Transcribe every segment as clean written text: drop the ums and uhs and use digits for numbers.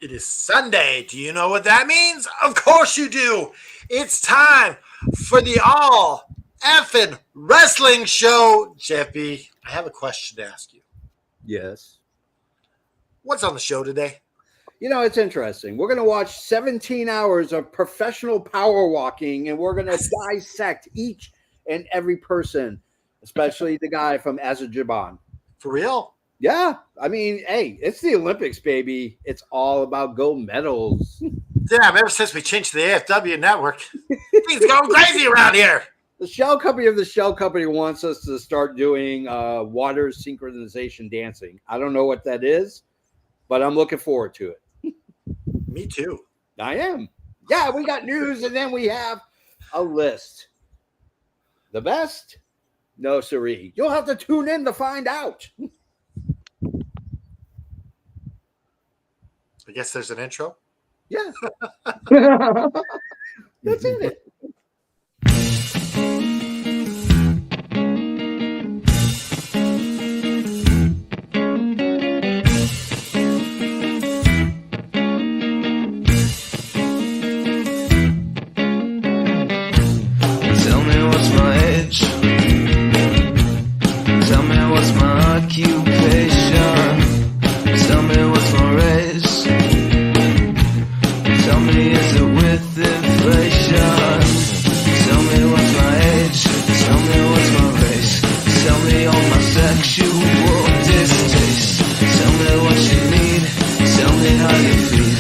It is Sunday. Do you know what that means? Of course you do. It's time for the all effing wrestling show. Jeffy, I have a question to ask you. Yes. What's on the show today? You know, it's interesting. We're going to watch 17 hours of professional power walking, and we're going to dissect each and every person, especially the guy from Azerbaijan. For real? Yeah. I mean, hey, it's the Olympics, baby. It's all about gold medals. Damn, ever since we changed to the AFW network, things going crazy around here. The shell company of the shell company wants us to start doing water synchronization dancing. I don't know what that is, but I'm looking forward to it. Me too. I am. Yeah, we got news, and then we have a list. The best? No, siree. You'll have to tune in to find out. I guess there's an intro. Yeah. That's it. Tell me what's my age. Tell me what's my occupation. Tell me what's my race. Tell me is it with inflation. Tell me what's my age. Tell me what's my race. Tell me all my sexual distaste. Tell me what you need. Tell me how you feel.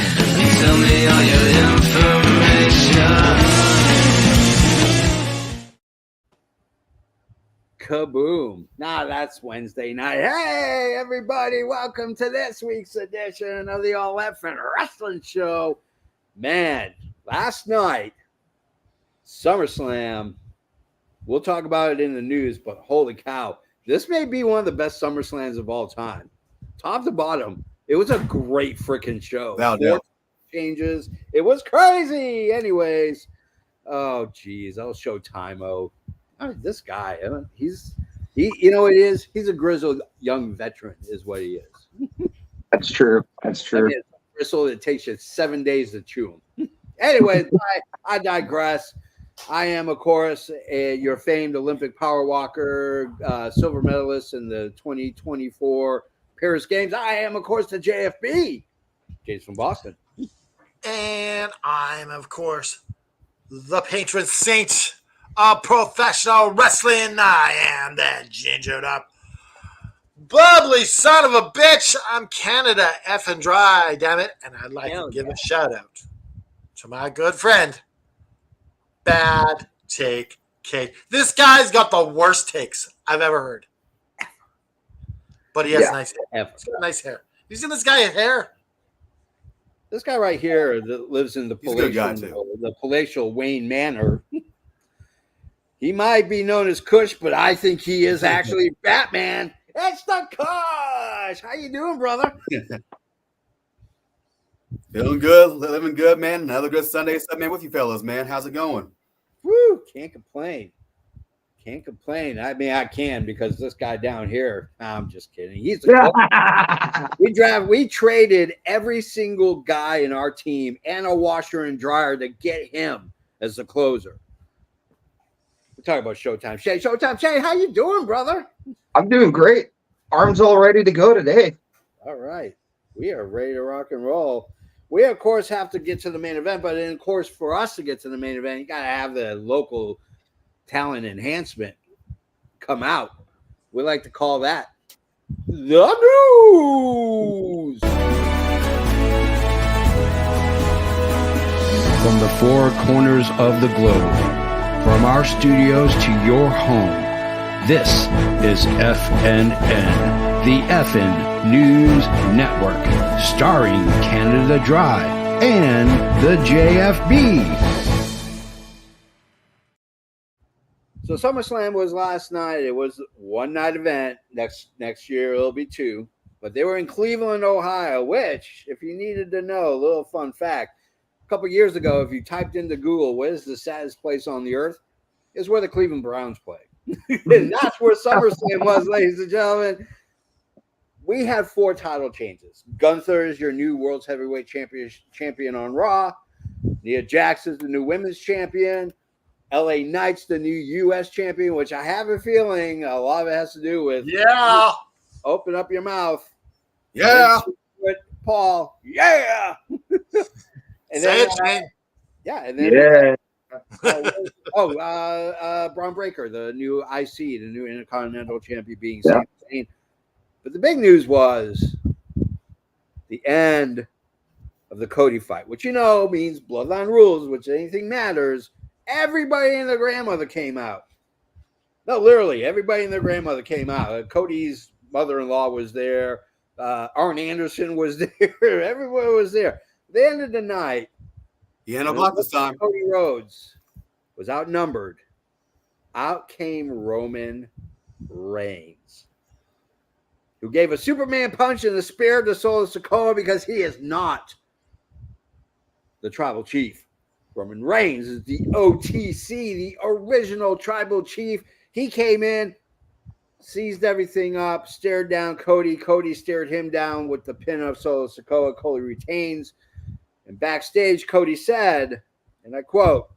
Tell me all your information. Kaboom. Nah, that's Wednesday night. Hey, everybody. Welcome to this week's edition of the All Effing Wrestling Show. Man, last night, SummerSlam. We'll talk about it in the news, but holy cow. This may be one of the best SummerSlams of all time. Top to bottom, it was a great freaking show. Four changes. It was crazy. Anyways, oh, geez. I'll show Timo. This guy, you know what it is? He's a grizzled young veteran is what he is. That's true. That's true. I mean, it's a bristle that takes you 7 days to chew him. Anyways, I digress. I am, of course, your famed Olympic power walker, silver medalist in the 2024 Paris Games. I am, of course, the JFB, James from Boston. And I'm, of course, the patron saint of professional wrestling. I am that gingered up, bubbly son of a bitch. I'm Canada effing dry, damn it. And I'd like to give a shout out to my good friend, Bad Take Kate. This guy's got the worst takes I've ever heard. But he has nice hair. He's got nice hair. You seen this guy hair? This guy right here that lives in the palatial Wayne Manor. He might be known as Kush, but I think he is actually Batman. It's the Kush. How you doing, brother? Feeling good, living good, man. Another good Sunday man with you fellas, man. How's it going? Woo! Can't complain. Can't complain. I mean, I can because this guy down here. I'm just kidding. He's we traded every single guy in our team and a washer and dryer to get him as the closer. We're talking about Showtime Shay. Showtime Shay, how you doing, brother? I'm doing great. Arms all ready to go today. All right. We are ready to rock and roll. We, of course, have to get to the main event, but of course, for us to get to the main event, you got to have the local talent enhancement come out. We like to call that the news. From the four corners of the globe, from our studios to your home, this is FNN, the FN News Network, starring Canada Dry and the JFB. So SummerSlam was last night. It was a one-night event. Next year it'll be two. But they were in Cleveland, Ohio, which, if you needed to know, a little fun fact, a couple years ago, if you typed into Google, what is the saddest place on the earth, is where the Cleveland Browns play. And that's where SummerSlam was, ladies and gentlemen. we had 4 title changes. Gunther is your new World's Heavyweight champion on Raw. Nia Jax is the new Women's Champion. LA Knight's the new U.S. Champion, which I have a feeling a lot of it has to do with open up your mouth. Yeah. Paul. Yeah. And Say then, it, Shane. yeah. And then, Braun Breaker, the new IC, the new Intercontinental Champion, being Sami Zayn. But the big news was the end of the Cody fight, which means bloodline rules, which anything matters. Everybody and their grandmother came out. No, literally, everybody and their grandmother came out. Cody's mother-in-law was there. Arn Anderson was there. Everyone was there. At the end of the night, He had no block this time. Cody Rhodes was outnumbered. Out came Roman Reigns, who gave a Superman punch in the spirit of Solo Sikoa because he is not the tribal chief. Roman Reigns is the OTC, the original tribal chief. He came in, seized everything up, stared down Cody. Cody stared him down with the pin of Solo Sikoa. Cody retains. And backstage, Cody said, and I quote,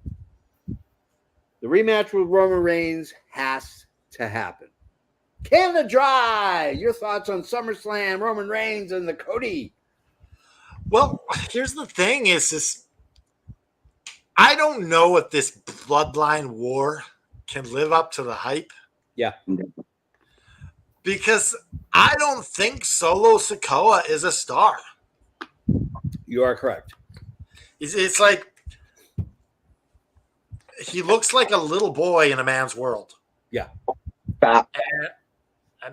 "The rematch with Roman Reigns has to happen." Canada Dry, your thoughts on SummerSlam, Roman Reigns, and the Cody? Well, here's the thing is I don't know if this bloodline war can live up to the hype. Yeah. Because I don't think Solo Sikoa is a star. You are correct. It's like he looks like a little boy in a man's world. Yeah. And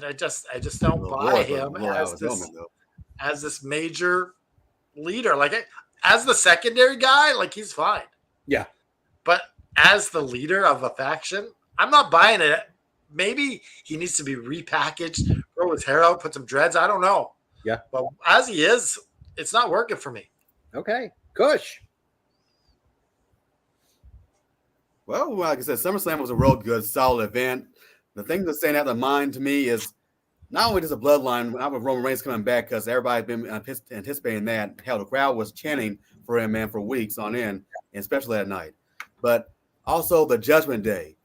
I just don't buy him as this major leader. Like as the secondary guy, like he's fine. Yeah. But as the leader of a faction, I'm not buying it. Maybe he needs to be repackaged, grow his hair out, put some dreads. I don't know. Yeah. But as he is, it's not working for me. Okay. Kush. Well, like I said, SummerSlam was a real good, solid event. The thing that's staying out of mind to me is not only just a bloodline, not with Roman Reigns coming back, because everybody's been anticipating that. Hell, the crowd was chanting for him, man, for weeks on end, and especially at night. But also the Judgment Day.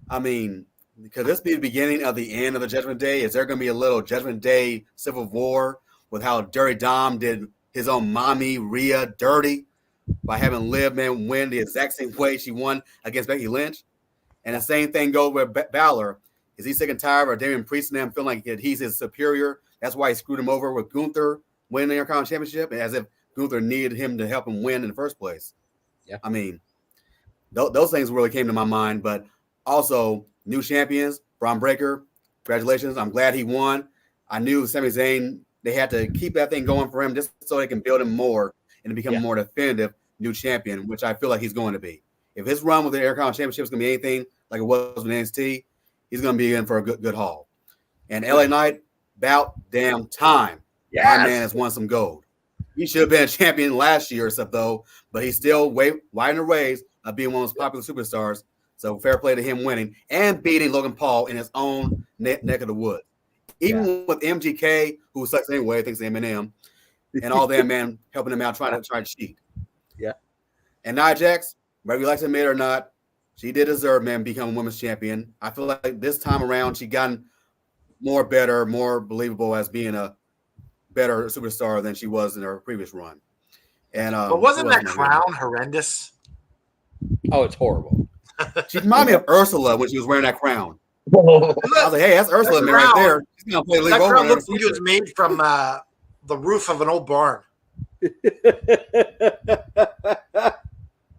I mean, could this be the beginning of the end of the Judgment Day? Is there going to be a little Judgment Day civil war with how Dirty Dom did his own mommy, Rhea, dirty by having Liv, man, win the exact same way she won against Becky Lynch? And the same thing goes with Balor. Is he sick and tired of Damian Priest and them feeling like he's his superior? That's why he screwed him over with Gunther winning the Intercontinental Championship, as if Gunther needed him to help him win in the first place. Yeah. I mean, those things really came to my mind. But also, new champions, Braun Breaker, congratulations. I'm glad he won. I knew Sami Zayn, they had to keep that thing going for him just so they can build him more and to become a more definitive new champion, which I feel like he's going to be. If his run with the Intercontinental Championship is going to be anything like it was with NXT, he's going to be in for a good haul. And LA Knight, about damn time. Yes. My man has won some gold. He should have been a champion last year or so, though, but he's still wide in the race of being one of those popular superstars. So fair play to him winning and beating Logan Paul in his own neck of the woods. Even with MGK, who sucks anyway, thinks Eminem, and all them, man, helping him out, trying to cheat. Yeah. And Nia Jax, whether you like to admit it or not, she did deserve, man, becoming women's champion. I feel like this time around, she gotten more better, more believable as being a better superstar than she was in her previous run. And but wasn't that crown horrendous? Oh, it's horrible. She reminded me of Ursula when she was wearing that crown. I was like, hey, that's Ursula man right there. She's gonna play that crown looks like it was made from the roof of an old barn. I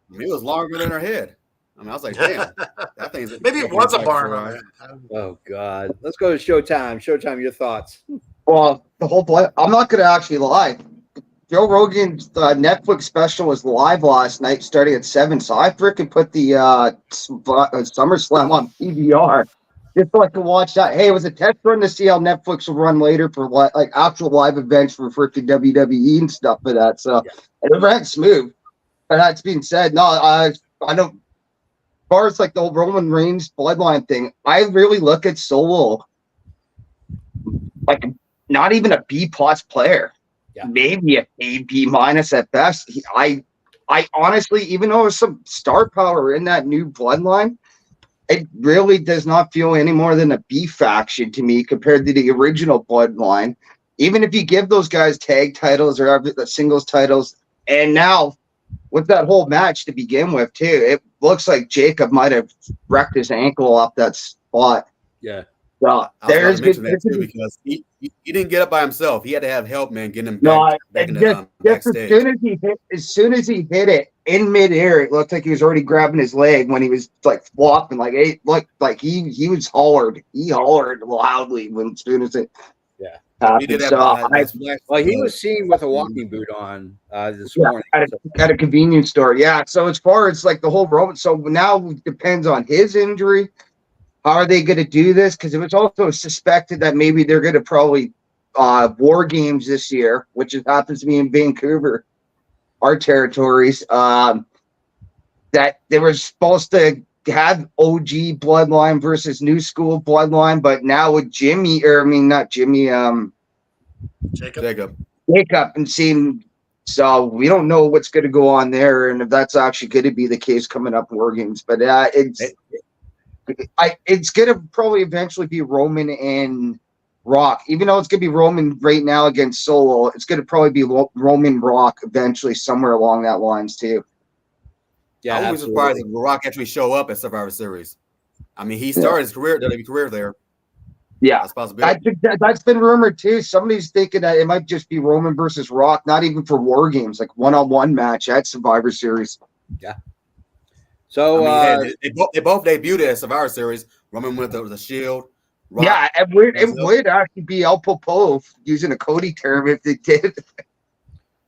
mean, it was longer than her head. I mean, I was like, damn, that thing's maybe it was a barn. Oh God, let's go to Showtime. Showtime, your thoughts? Well, I'm not going to actually lie. Joe Rogan's Netflix special was live last night, starting at 7. So I freaking put the SummerSlam on PVR just so I could watch that. Hey, it was a test run to see how Netflix will run later for like actual live events for freaking WWE and stuff for that. So it ran smooth. But that's being said, no, I don't. As far as like the whole Roman Reigns bloodline thing, I really look at Solo like not even a B plus player. Yeah. Maybe a B minus at best. I honestly, even though there's some star power in that new bloodline, it really does not feel any more than a B faction to me compared to the original bloodline. Even if you give those guys tag titles or the singles titles, and now with that whole match to begin with too, it looks like Jacob might have wrecked his ankle off that spot. Yeah. So I was about there's to mention that too, good. because he didn't get up by himself. He had to have help, man, getting him No, back in the just backstage. as soon as he hit it in midair, it looked like he was already grabbing his leg when he was like flopping. Like it looked like he was hollered. He hollered loudly as soon as it He did happened. have So Well, he was seen with a walking boot on this morning. at a convenience store. Yeah. So as far as like the whole Roman, so now it depends on his injury. How are they going to do this? Because it was also suspected that maybe they're going to probably war games this year, which happens to be in Vancouver, our territories. That they were supposed to have OG bloodline versus new school bloodline, but now with not Jimmy, Jacob. Jacob, and seeing. So we don't know what's going to go on there, and if that's actually going to be the case coming up in war games. But it's going to probably eventually be Roman and Rock. Even though it's going to be Roman right now against Solo, it's going to probably be Roman Rock eventually somewhere along that lines too. Yeah, I would be surprised if Rock actually show up at Survivor Series. I mean, he started his WWE career there. Yeah, That's a possibility. that's been rumored too. Somebody's thinking that it might just be Roman versus Rock, not even for war games, like one-on-one match at Survivor Series. Yeah. So I mean, they both debuted at Survivor Series. Roman with the Shield. Rock, yeah, it would actually be El Popo using a Cody term if they did.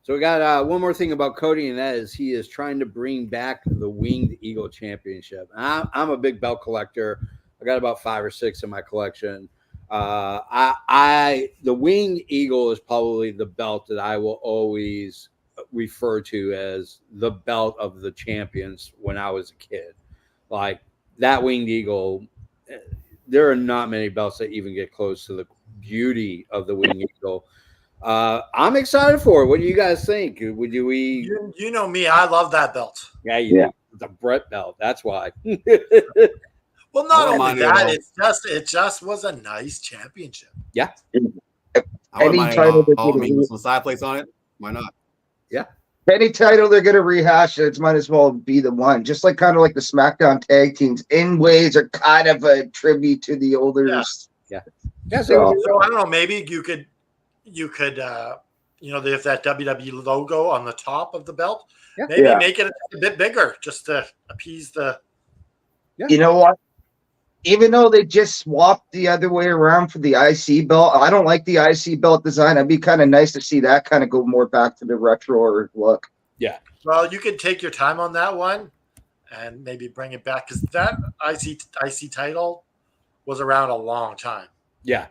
So we got one more thing about Cody, and that is he is trying to bring back the Winged Eagle Championship. I'm a big belt collector. I got about 5 or 6 in my collection. The Winged Eagle is probably the belt that I will always refer to as the belt of the champions when I was a kid. Like that Winged Eagle, there are not many belts that even get close to the beauty of the Winged Eagle. I'm excited for it. What do you guys think? You know me, I love that belt. Yeah, you do. The Brett belt. That's why. Well, not only mind it that, all. it just was a nice championship. Yeah. I wouldn't mind it title all. I that mean, some side plates on it. Why not? Yeah. Any title they're going to rehash, it might as well be the one. Just like kind of like the SmackDown tag teams in ways are kind of a tribute to the older. Yeah. So I don't know. Maybe you could, if that WWE logo on the top of the belt, maybe make it a bit bigger just to appease the. Yeah. You know what? Even though they just swapped the other way around for the IC belt, I don't like the IC belt design. It'd be kind of nice to see that kind of go more back to the retro look. Yeah. Well, you could take your time on that one and maybe bring it back because that IC title was around a long time. Yeah.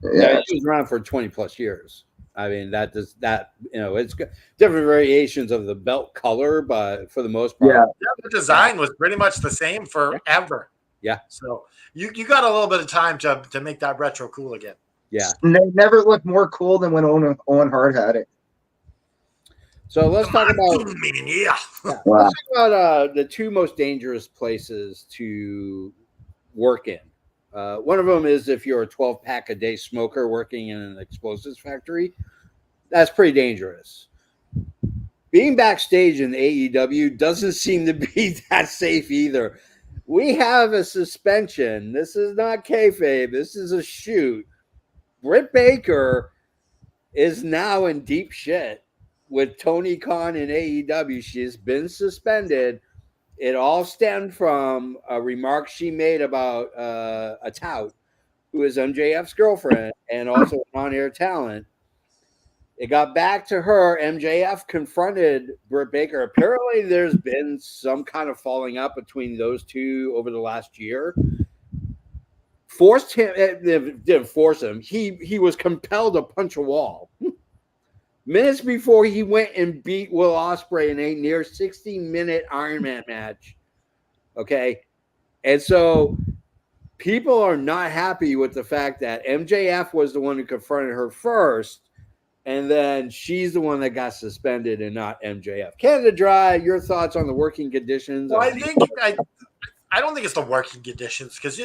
Yeah. It was around for 20 plus years. I mean, it's different variations of the belt color, but for the most part, the design was pretty much the same forever. Yeah. So you got a little bit of time to make that retro cool again. Yeah. And they never looked more cool than when Owen Hart had it. So let's talk about Wow. let's talk about the 2 most dangerous places to work in. One of them is if you're a 12-pack a day smoker working in an explosives factory. That's pretty dangerous. Being backstage in AEW doesn't seem to be that safe either. We have a suspension. This is not kayfabe. This is a shoot. Britt Baker is now in deep shit with Tony Khan in AEW. She has been suspended. It all stemmed from a remark she made about a tout who is MJF's girlfriend and also an on-air talent. It got back to her. MJF confronted Britt Baker. Apparently, there's been some kind of falling out between those two over the last year. Forced him, didn't force him. He was compelled to punch a wall. Minutes before he went and beat Will Ospreay in a near 60-minute Iron Man match. Okay. And so people are not happy with the fact that MJF was the one who confronted her first, and then she's the one that got suspended and not MJF. Canada Dry, your thoughts on the working conditions? Well, I don't think it's the working conditions because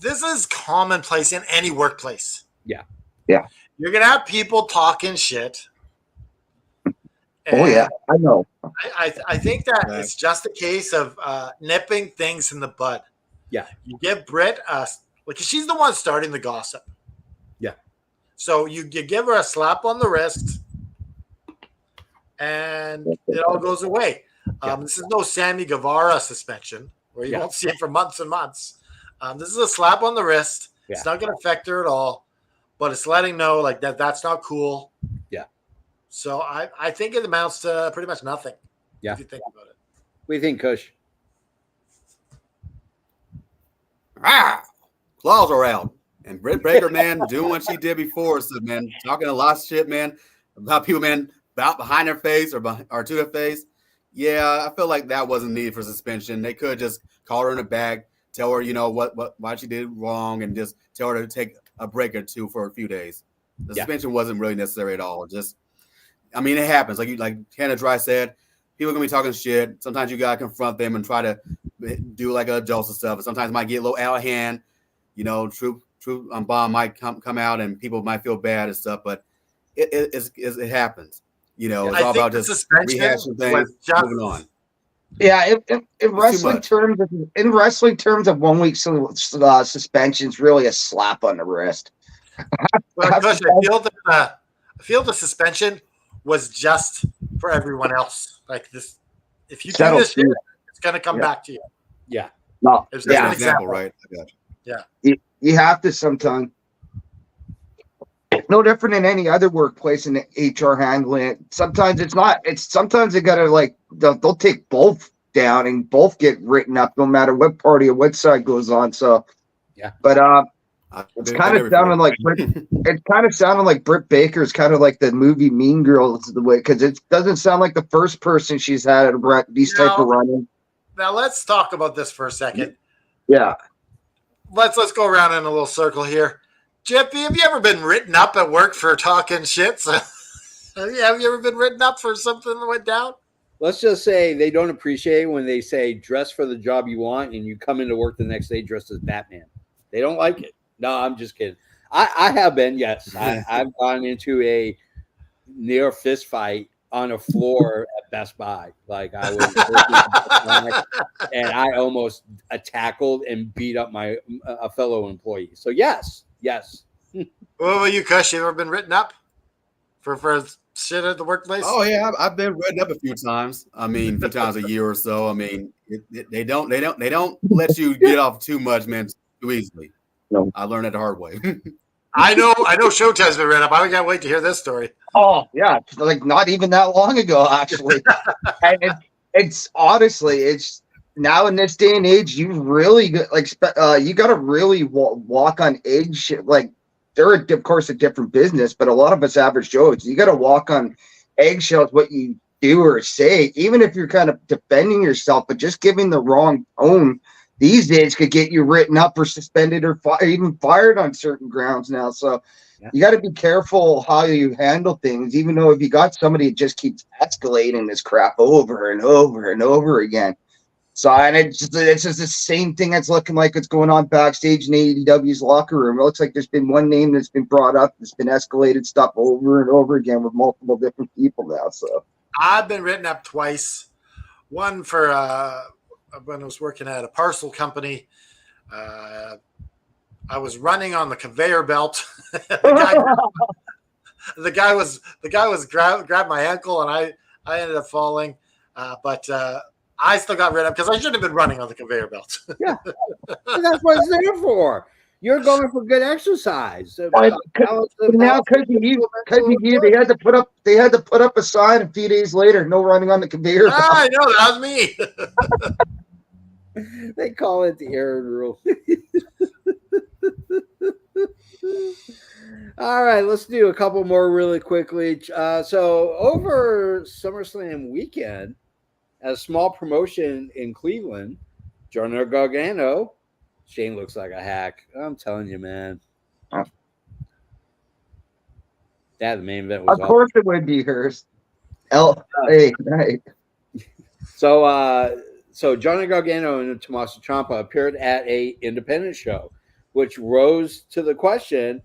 this is commonplace in any workplace. Yeah. Yeah. You're gonna have people talking shit. Oh yeah, I know. I think that it's just a case of nipping things in the bud. Yeah. You give Britt like she's the one starting the gossip. Yeah. So you give her a slap on the wrist, and it all goes away. This is no Sammy Guevara suspension where you won't see it for months and months. This is a slap on the wrist. Yeah. It's not going to affect her at all, but it's letting know like that's not cool. Yeah. So I think it amounts to pretty much nothing. Yeah. If you think about it. What do you think, Kush? Claws are out. And Britt Baker, man, doing what she did before. So, man, talking a lot of shit, man, about people, man, about behind their face or to their face. Yeah, I feel like that wasn't needed for suspension. They could just call her in the bag, tell her, why she did wrong, and just tell her to take a break or two for a few days. The suspension wasn't really necessary at all. Just, I mean, it happens. Like Hannah Dry said, people are gonna be talking shit. Sometimes you gotta confront them and try to do like adults and stuff. And sometimes it might get a little out of hand. True bomb might come out and people might feel bad and stuff. But it happens. It's all about just rehashing things, moving on. Yeah, in wrestling terms, of 1 week suspension is really a slap on the wrist. Well, I feel the suspension was just for everyone else. Like this, if you do this, it's going to come back to you. Yeah. No. It's an an example, right? Yeah. You have to sometimes. No different than any other workplace in the HR handling it. Sometimes it's not. Sometimes they gotta they'll take both down and both get written up, no matter what party or what side goes on. So yeah. But it's kind of sounding like Britt Baker's kind of like the movie Mean Girls the way, because it doesn't sound like the first person she's had these type of running. Now let's talk about this for a second. Yeah. Let's go around in a little circle here. Jippy, have you ever been written up at work for talking shit? Have you ever been written up for something that went down? Let's just say they don't appreciate when they say dress for the job you want and you come into work the next day dressed as Batman. They don't like it. No, I'm just kidding. I have been, yes. I've gone into a near fist fight on a floor at Best Buy. Like I was and I almost tackled and beat up a fellow employee. So yes. What about you, Kush? You ever been written up for shit at the workplace? Oh yeah, I've been written up a few times. I mean, a few times a year or so. I mean, they don't let you get off too much, man, too easily. No, I learned it the hard way. I know Showtime's been written up. I can't wait to hear this story. Oh yeah, like not even that long ago, actually. And it's honestly, it's now in this day and age, you really you got to really walk on edge. Like they're of course a different business, but a lot of us average Joes, you got to walk on eggshells what you do or say, even if you're kind of defending yourself, but just giving the wrong tone these days could get you written up or suspended or even fired on certain grounds now. So you got to be careful how you handle things, even though if you got somebody that just keeps escalating this crap over and over and over again. So, and it's just the same thing that's looking like it's going on backstage in AEW's locker room. It looks like there's been one name that's been brought up that's been escalated stuff over and over again with multiple different people now. So I've been written up twice. One for when I was working at a parcel company. I was running on the conveyor belt. the guy was grabbed my ankle, and I ended up falling. But I still got rid of because I shouldn't have been running on the conveyor belt. Yeah, that's what it's there for. You're going for good exercise. Now, because they had to put up a sign a few days later. No running on the conveyor belt. I know that was me. They call it the Aaron rule. All right, let's do a couple more really quickly. So over SummerSlam weekend, a small promotion in Cleveland, Johnny Gargano Shane looks like a hack. I'm telling you, man. Oh. Yeah, the main event was Of course it would be hers. Hey, right. So Johnny Gargano and Tommaso Ciampa appeared at a independent show, which rose to the question: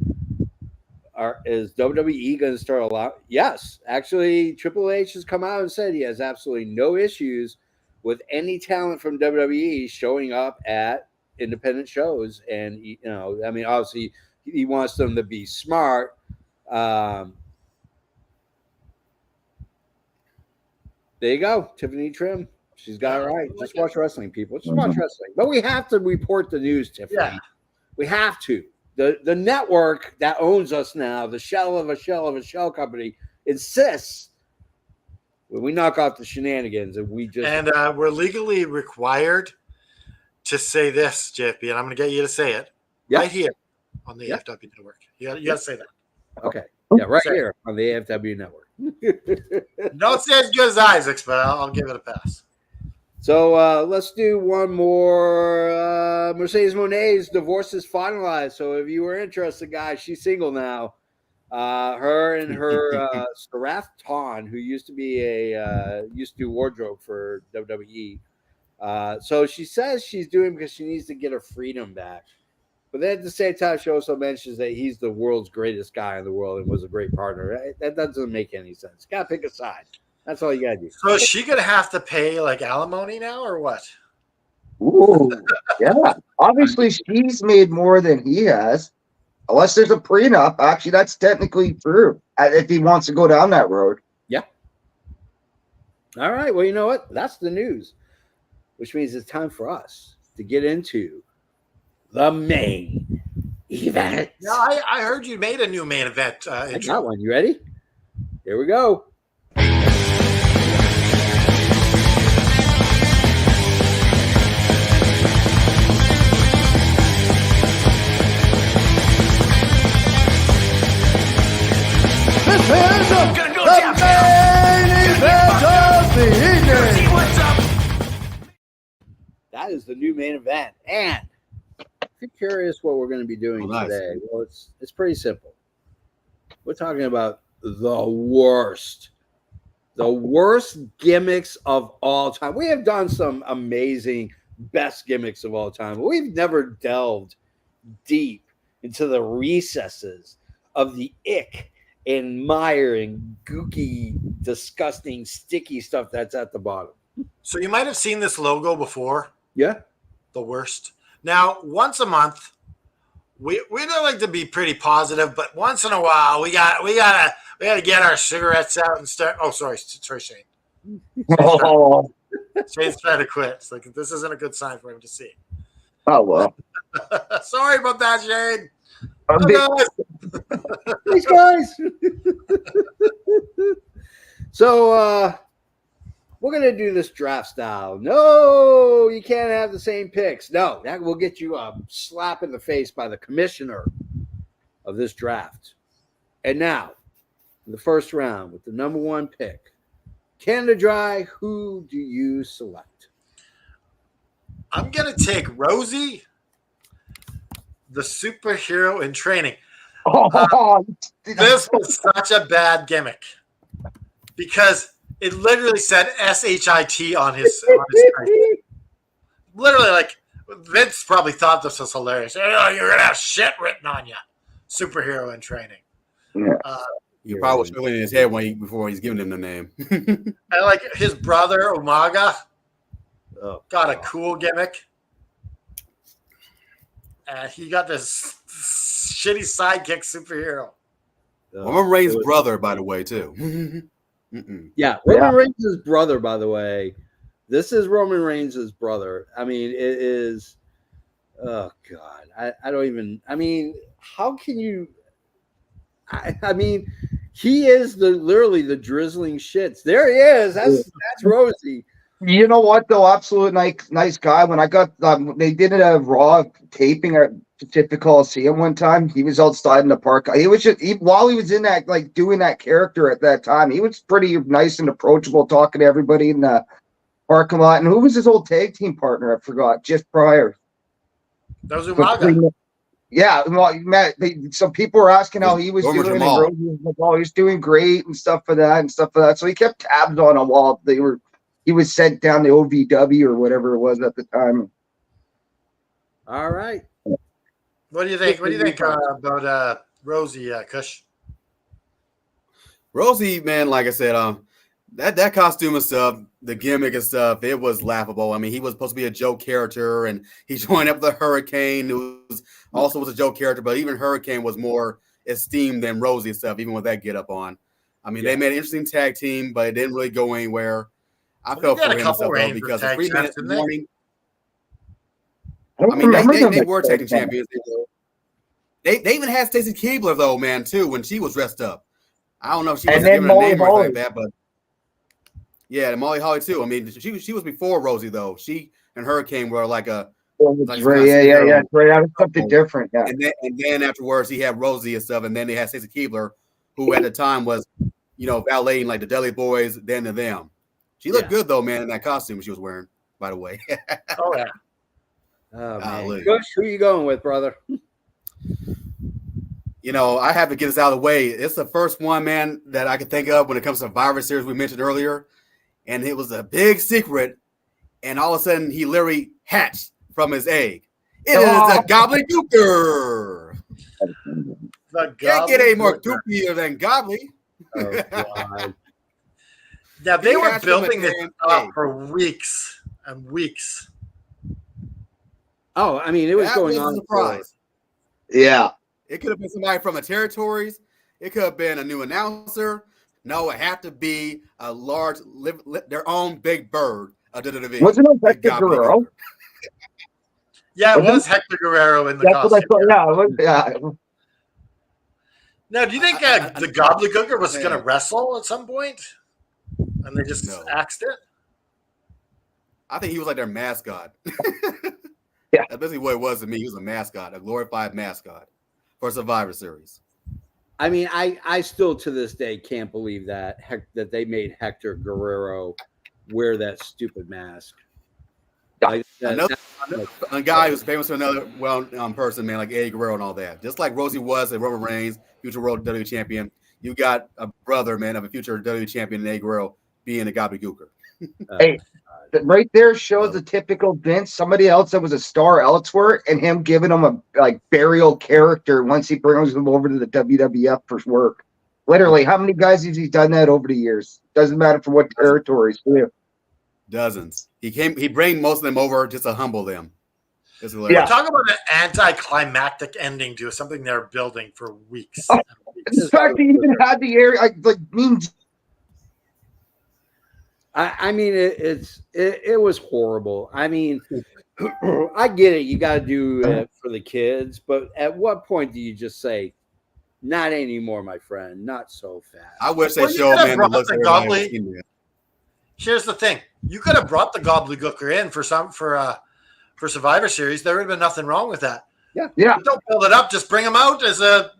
is WWE going to start a lot? Yes, actually, Triple H has come out and said he has absolutely no issues with any talent from WWE showing up at independent shows, and I mean, obviously, he wants them to be smart. There you go, Tiffany Trim. She's got it right. Just watch wrestling, people. Just watch wrestling. But we have to report the news, Tiffany. Yeah. We have to. The network that owns us now, the shell of a shell company, insists when we knock off the shenanigans and we just And we're legally required to say this, JFB, and I'm going to get you to say it right here on the AFW network. You got to say that. Okay. Yeah, right here on the AFW network. Don't say as good as Isaac's, but I'll give it a pass. So let's do one more. Mercedes Monet's divorce is finalized. So if you were interested, guys, she's single now. Her and her Sarath Ton, who used to do wardrobe for WWE. So she says she's doing because she needs to get her freedom back. But then at the same time, she also mentions that he's the world's greatest guy in the world and was a great partner. That doesn't make any sense. Got to pick a side. That's all you got to do. So is she going to have to pay like alimony now or what? Ooh, yeah. Obviously, she's made more than he has. Unless there's a prenup. Actually, that's technically true if he wants to go down that road. Yeah. All right. Well, you know what? That's the news, which means it's time for us to get into the main event. No, I heard you made a new main event. I got one. You ready? Here we go. This is the main event of the evening. That is the new main event. And if you're curious what we're going to be doing today, well, it's pretty simple. We're talking about the worst gimmicks of all time. We have done some amazing best gimmicks of all time, but we've never delved deep into the recesses of the ick and mire and gooky, disgusting, sticky stuff that's at the bottom. So you might have seen this logo before. Yeah. The worst. Now, once a month, we don't like to be pretty positive, but once in a while, we gotta get our cigarettes out and start. Oh, sorry, Shane. Oh, Shane's trying to quit. It's like this isn't a good sign for him to see. oh well. Sorry about that, Shane. These guys. So we're gonna do this draft style. No, you can't have the same picks. No, that will get you a slap in the face by the commissioner of this draft. And now, in the first round with the number one pick, Canada Dry, who do you select? I'm gonna take Rosie, the superhero in training. This was such a bad gimmick because it literally said SHIT on his screen. Literally, like Vince probably thought this was hilarious. Oh, you're gonna have shit written on you. Superhero in training. Yeah. He probably was feeling in his head before he's giving him the name. And like his brother Umaga got a cool gimmick, and he got this shitty sidekick superhero. Roman Reigns' brother, by the way, too. Yeah, Roman Reigns' brother, by the way. This is Roman Reigns' brother. I mean, it is. Oh God, I don't even. I mean, how can you? I mean, he is literally the drizzling shits. There he is. That's Rosie. You know what though? Absolute nice guy. When I got they did a Raw taping at Pacific Coliseum one time. He was outside in the park. He was while he was in that doing that character at that time. He was pretty nice and approachable, talking to everybody in the parking lot. And who was his old tag team partner? I forgot. Just prior. That was So Umaga. yeah, well, some people were asking how he was Norma doing, Jamal. and Rosie was like, "Oh, he's doing great," and stuff for that and stuff for that. So he kept tabs on him while he was sent down to OVW or whatever it was at the time. All right. What do you think? What do you think about Rosie, Kush? Rosie, man, like I said, that costume and stuff, the gimmick and stuff, it was laughable. I mean, he was supposed to be a joke character, and he joined up with the Hurricane, who also was a joke character, but even Hurricane was more esteemed than Rosie and stuff, even with that get up on. I mean, they made an interesting tag team, but it didn't really go anywhere. I felt for him and stuff, though, because the 3 minute warning. I mean, they were tag team champions. They even had Stacy Keibler, though, man, too, when she was dressed up. I don't know if she was given a name or anything like that, but yeah, and Molly Holly too. I mean, she was before Rosie though. She and Hurricane were like a yeah. That was something different. Yeah, and then afterwards he had Rosie and stuff, and then they had Stacey Keibler, who at the time was, valeting like the Dudley Boys, then to them. She looked good though, man, in that costume she was wearing. By the way. Oh yeah. Oh man, Kush, who are you going with, brother? I have to get this out of the way. It's the first one, man, that I can think of when it comes to Survivor Series we mentioned earlier. And it was a big secret. And all of a sudden, he literally hatched from his egg. It is a gobbledygooker. Can't get any more goopier than gobbly. Oh, God. Yeah, they were building this up for weeks and weeks. Oh, I mean, it was going on. Surprise. Yeah. It could have been somebody from the territories. It could have been a new announcer. No, it had to be a large, their own big bird of WWE. Wasn't it Hector Guerrero? Yeah, it was Hector Guerrero in the costume. Yeah. Now, do you think the Gobbledygooker was going to wrestle at some point? And they just axed it? I think he was like their mascot. Yeah. That's basically what it was to me. He was a mascot, a glorified mascot for Survivor Series. I mean, I still to this day can't believe that they made Hector Guerrero wear that stupid mask. A guy who's famous for another person, man, like Eddie Guerrero and all that. Just like Rosie was a Roman Reigns, future World WWE Champion. You got a brother, man, of a future WWE Champion, Eddie Guerrero, being a gobbledygooker. Hey, right there shows the typical Vince. Somebody else that was a star elsewhere, and him giving him a burial character once he brings him over to the WWF for work. Literally, how many guys has he done that over the years? Doesn't matter for what territories. Yeah. Dozens. He bring most of them over just to humble them. Yeah. Talk about an anticlimactic ending to something they're building for weeks. In fact, he even had the area I mean, it was horrible. I mean, I get it. You got to do it for the kids, but at what point do you just say, "Not anymore, my friend. Not so fast"? I wish they showed man the looks Here's the thing: you could have brought the gobbledygooker in for Survivor Series. There would have been nothing wrong with that. Yeah. But don't build it up. Just bring him out as a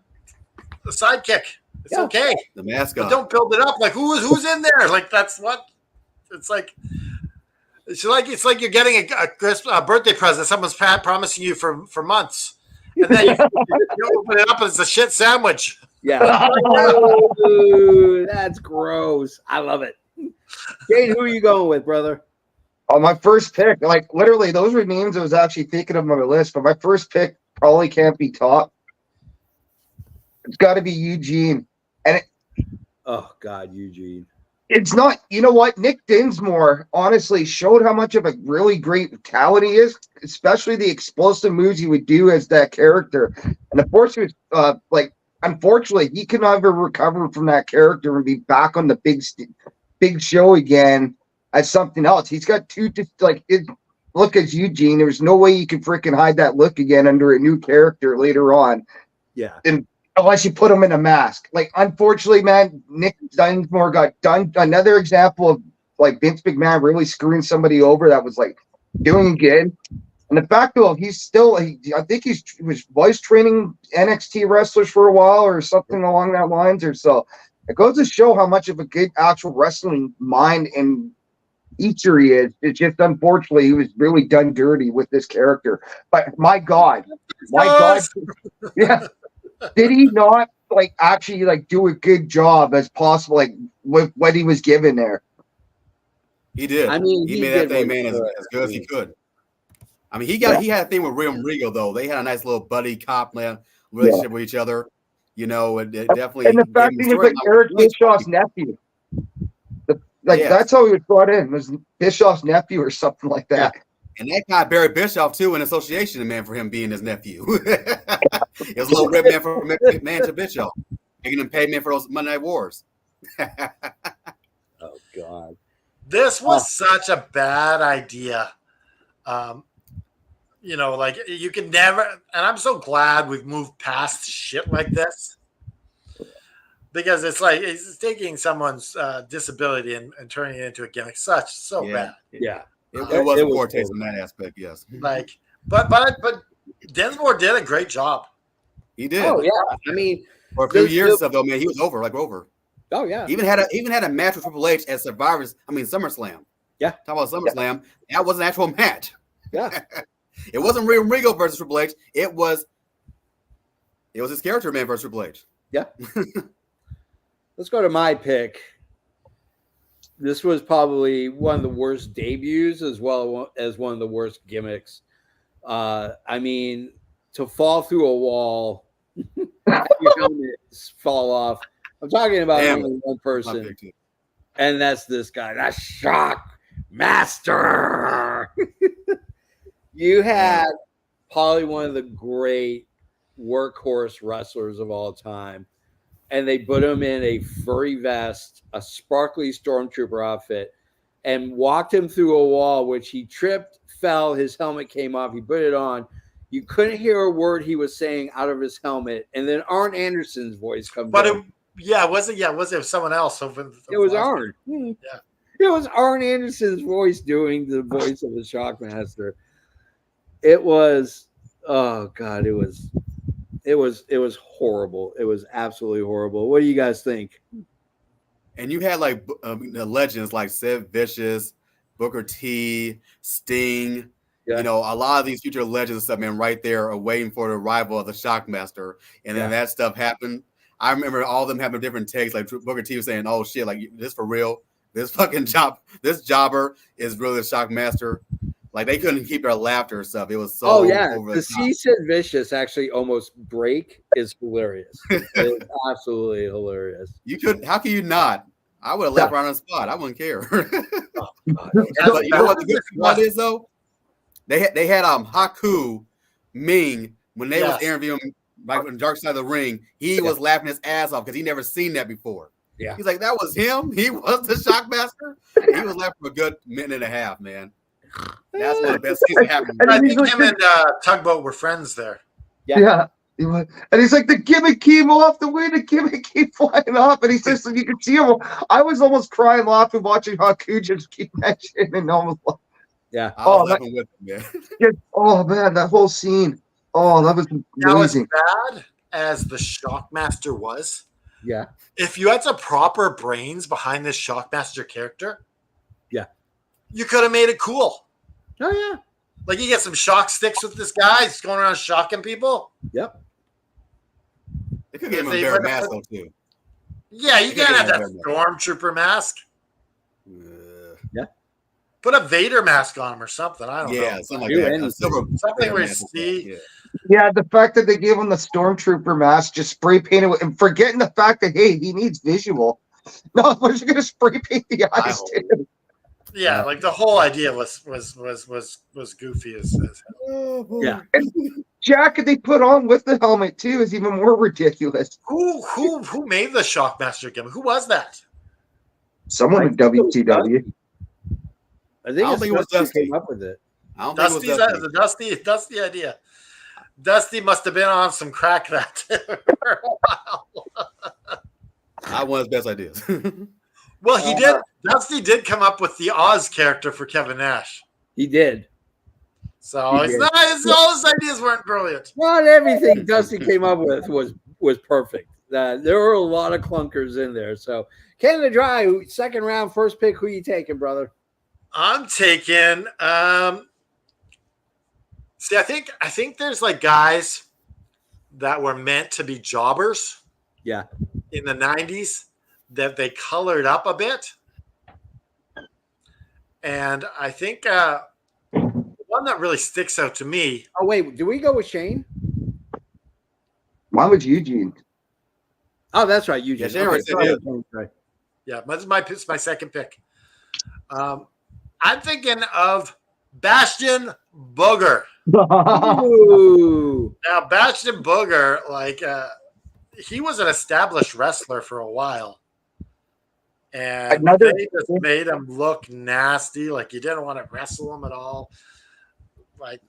sidekick. It's okay. The mascot. But don't build it up like who's in there. Like that's what. It's like you're getting a birthday present. Someone's promising you for months, and then you open it up and it's a shit sandwich. Yeah, Ooh, that's gross. I love it. Jade, who are you going with, brother? Oh, my first pick, literally, those were names I was actually thinking of on my list, but my first pick probably can't be top. It's got to be Eugene, and oh God, Eugene. It's not, you know what? Nick Dinsmore honestly showed how much of a really great talent he is, especially the explosive moves he would do as that character. And unfortunately, he could never recover from that character and be back on the big show again as something else. He's got look as Eugene. There's no way you can freaking hide that look again under a new character later on. Yeah. Unless you put him in a mask. Unfortunately, man, Nick Dinsmore got done. Another example of Vince McMahon really screwing somebody over that was doing good. And the fact though, he's still, I think he was training NXT wrestlers for a while or something along that lines or so. It goes to show how much of a good actual wrestling mind and eater he is. It's just unfortunately he was really done dirty with this character. But my God, yeah, did he not like actually like do a good job as possible, like with what he was given there? He did. I mean, he he made that did thing, what man, he as could. good as he could. I mean, he had a thing with William Regal though. They had a nice little buddy cop man relationship with each other. You know, it definitely. And the fact that he was like Eric Bischoff's nephew. That's how he was brought in, was Bischoff's nephew or something like that. Yeah. And that guy Barry Bischoff too, in association, man, for him being his nephew. It was a little red man from McMahon to Bischoff, making him pay man for those Monday Night Wars. Oh God, this was such a bad idea. You know, like you can never, and I'm so glad we've moved past shit like this. Because it's like it's taking someone's disability and turning it into a gimmick. So bad. Yeah, it was a poor taste in that aspect. Yes. Like, but Densmore did a great job. He did. Oh yeah. I mean, for a few years though, man, he was over. Oh yeah. Even had a match with Triple H at SummerSlam. Yeah. Talk about SummerSlam. Yeah. That was an actual match. Yeah. It wasn't Real Regal versus Triple H. It was his character man versus Triple H. Yeah. Let's go to my pick. This was probably one of the worst debuts as well as one of the worst gimmicks. I mean, to fall through a wall, have your helmets fall off. I'm talking about only one person, and that's this guy. That's Shock Master. You had probably one of the great workhorse wrestlers of all time. And they put him in a furry vest, a sparkly stormtrooper outfit, and walked him through a wall, which he tripped, fell, his helmet came off, he put it on. You couldn't hear a word he was saying out of his helmet. And then Arn Anderson's voice comes in. Was it someone else? It was Arn. Yeah. It was Arn Anderson's voice doing the voice of the Shockmaster. It was, oh God, it was horrible. It was absolutely horrible. What do you guys think? And you had like the legends like Sid Vicious, Booker T, Sting. Yeah. You know, a lot of these future legends and stuff, man, right there are waiting for the arrival of the Shockmaster. And then that stuff happened. I remember all of them having different takes. Like Booker T was saying, "Oh shit, like this for real? This jobber is really the Shockmaster." Like they couldn't keep their laughter and stuff. It was so over the top. See Sid Vicious actually almost break is hilarious. It's absolutely hilarious. How can you not? I would have laughed around on the spot. I wouldn't care. But you know what the good part is though? They had Haku Ming when they was interviewing like on the Dark Side of the Ring. He was laughing his ass off because he never seen that before. Yeah, he's like, that was him. He was the Shockmaster. He was laughing for a good minute and a half, man. That's one of the best things that happened. I think him and Tugboat were friends there. Yeah. And he's like, the gimmick came off, the way the gimmick came flying off. And he says, you can see him. I was almost crying laughing watching Haku just keep mentioning and almost like, yeah. I was laughing with him, yeah. Oh, man, that whole scene. Oh, that was amazing. As bad as the Shockmaster was, yeah. If you had some proper brains behind this Shockmaster character, you could have made it cool. Oh, yeah. Like you get some shock sticks with this guy. He's going around shocking people. Yep. They could give him a bear mask, though, too. Yeah, you can't have that stormtrooper mask. Yeah. Put a Vader mask on him or something. I don't know. Yeah, something like that. Something where you see. Yeah, the fact that they gave him the stormtrooper mask, just spray painted with, and forgetting the fact that, hey, he needs visual. No, we're just going to spray paint the eyes to him. Yeah, like the whole idea was goofy as hell. Yeah. And jacket they put on with the helmet too is even more ridiculous. Who made the Shockmaster gimmick? Who was that? Someone in WCW. I don't think it was Dusty. Came up with it. I don't think it was Dusty idea. Dusty must have been on some crack that for a while. Not one of his best ideas. Well, he did. Dusty did come up with the Oz character for Kevin Nash. He did. So all his ideas weren't brilliant. Not everything Dusty came up with was perfect. There were a lot of clunkers in there. So Canada Dry, second round, first pick. Who you taking, brother? I'm taking. See, I think there's like guys that were meant to be jobbers. Yeah. In the 90s, that they colored up a bit, and I think the one that really sticks out to me. Oh wait, do we go with Shane? Mine was Eugene. Oh, that's right, Eugene. Yeah, Shane already said it. Right. Yeah, that's my second pick. I'm thinking of Bastion Booger. Ooh. Now, Bastion Booger, like, he was an established wrestler for a while. And they just made him look nasty. Like, you didn't want to wrestle him at all. Like,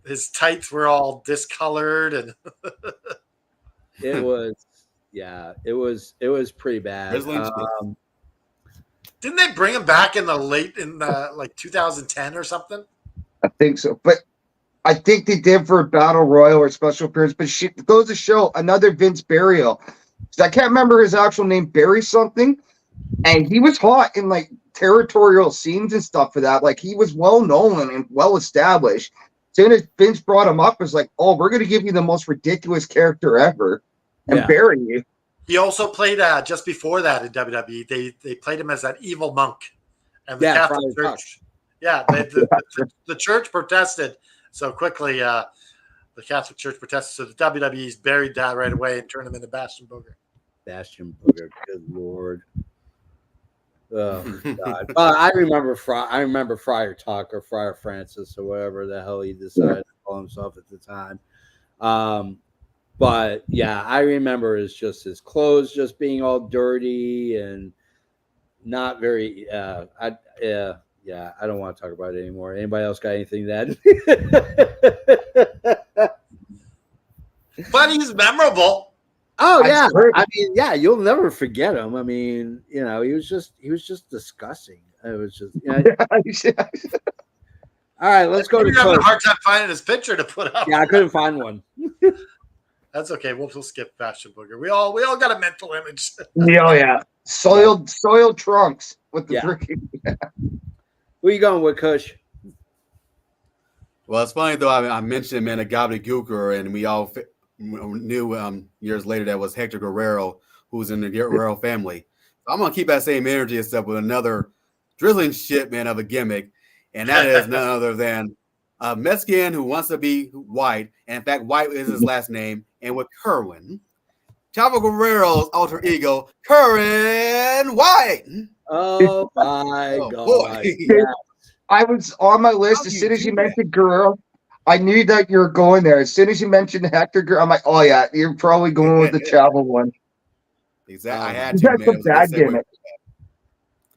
his tights were all discolored. And it was pretty bad. Didn't they bring him back in like 2010 or something? I think so. But I think they did for a battle royal or special appearance. But it goes to show another Vince burial. I can't remember his actual name, Barry something. And he was hot in like territorial scenes and stuff for that. Like he was well known and well established. As soon as Vince brought him up, it was like, oh, we're going to give you the most ridiculous character ever and bury you. He also played just before that in WWE. They played him as that evil monk, and the Catholic Church. Yeah, the church protested so quickly. The Catholic Church protested, so the WWE's buried that right away and turned him into Bastion Booger. Bastion Booger, good lord. Oh God! I remember Friar Tuck or Friar Francis or whatever the hell he decided to call himself at the time. But yeah, I remember his clothes just being all dirty and not very. I don't want to talk about it anymore. Anybody else got anything to add? But he's memorable. Oh yeah, I mean, yeah, you'll never forget him. I mean, he was just disgusting. It was just. All right, let's go to. You're having a hard time finding his picture to put up. Yeah, I couldn't find one. That's okay. We'll skip Bastion Booger. We all got a mental image. Yeah. Soiled trunks with the freaking. Who are you going with, Kush? Well, it's funny though. I mentioned a gobbledygooker, and we all knew years later that was Hector Guerrero, who's in the Guerrero family. So I'm gonna keep that same energy and stuff with another drizzling shit man of a gimmick, and that is none other than a Mexican who wants to be white, and in fact, white is his last name, and with Kerwin, Chavo Guerrero's alter ego, Kerwin White. Oh my God! Yes. I was on my list as soon as you mentioned Guerrero. I knew that you were going there. As soon as you mentioned Hector Guerrero, I'm like, oh yeah, you're probably going with the Chavo one. Exactly. I had to, man. Some bad gimmicks.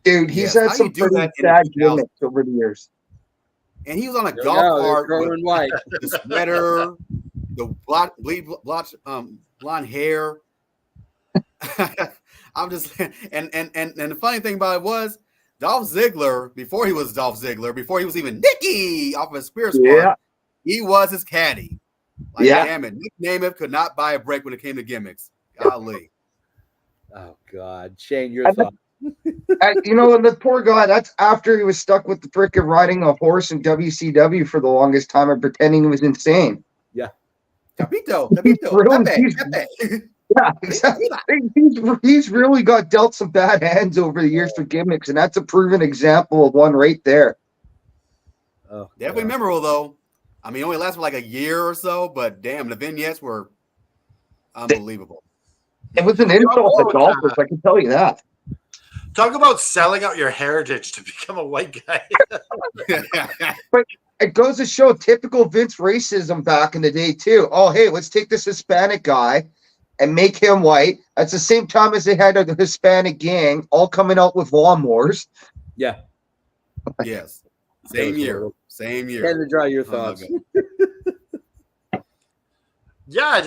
Dude, he's had some pretty bad gimmicks over the years. And he was on a golf cart with the sweater, the blonde hair. I'm just and the funny thing about it was Dolph Ziggler, before he was Dolph Ziggler, before he was even Nicky off of Spear Squad, he was his caddy. Like, damn it, Nick Namath could not buy a break when it came to gimmicks. Golly. Oh God, Shane, your thoughts? And the poor guy, that's after he was stuck with the frickin' riding a horse in WCW for the longest time and pretending he was insane. Yeah. Capito. Yeah, exactly. He's really got dealt some bad hands over the years for gimmicks, and that's a proven example of one right there. Oh, definitely memorable, though. I mean, it only lasted like a year or so, but damn, the vignettes were unbelievable. It was an insult to golfers, I can tell you that. Talk about selling out your heritage to become a white guy. But it goes to show typical Vince racism back in the day, too. Oh, hey, let's take this Hispanic guy and make him white. At the same time as they had a Hispanic gang all coming out with lawnmowers. Yeah. Yes. Same year. Can to draw your thoughts. Yeah, I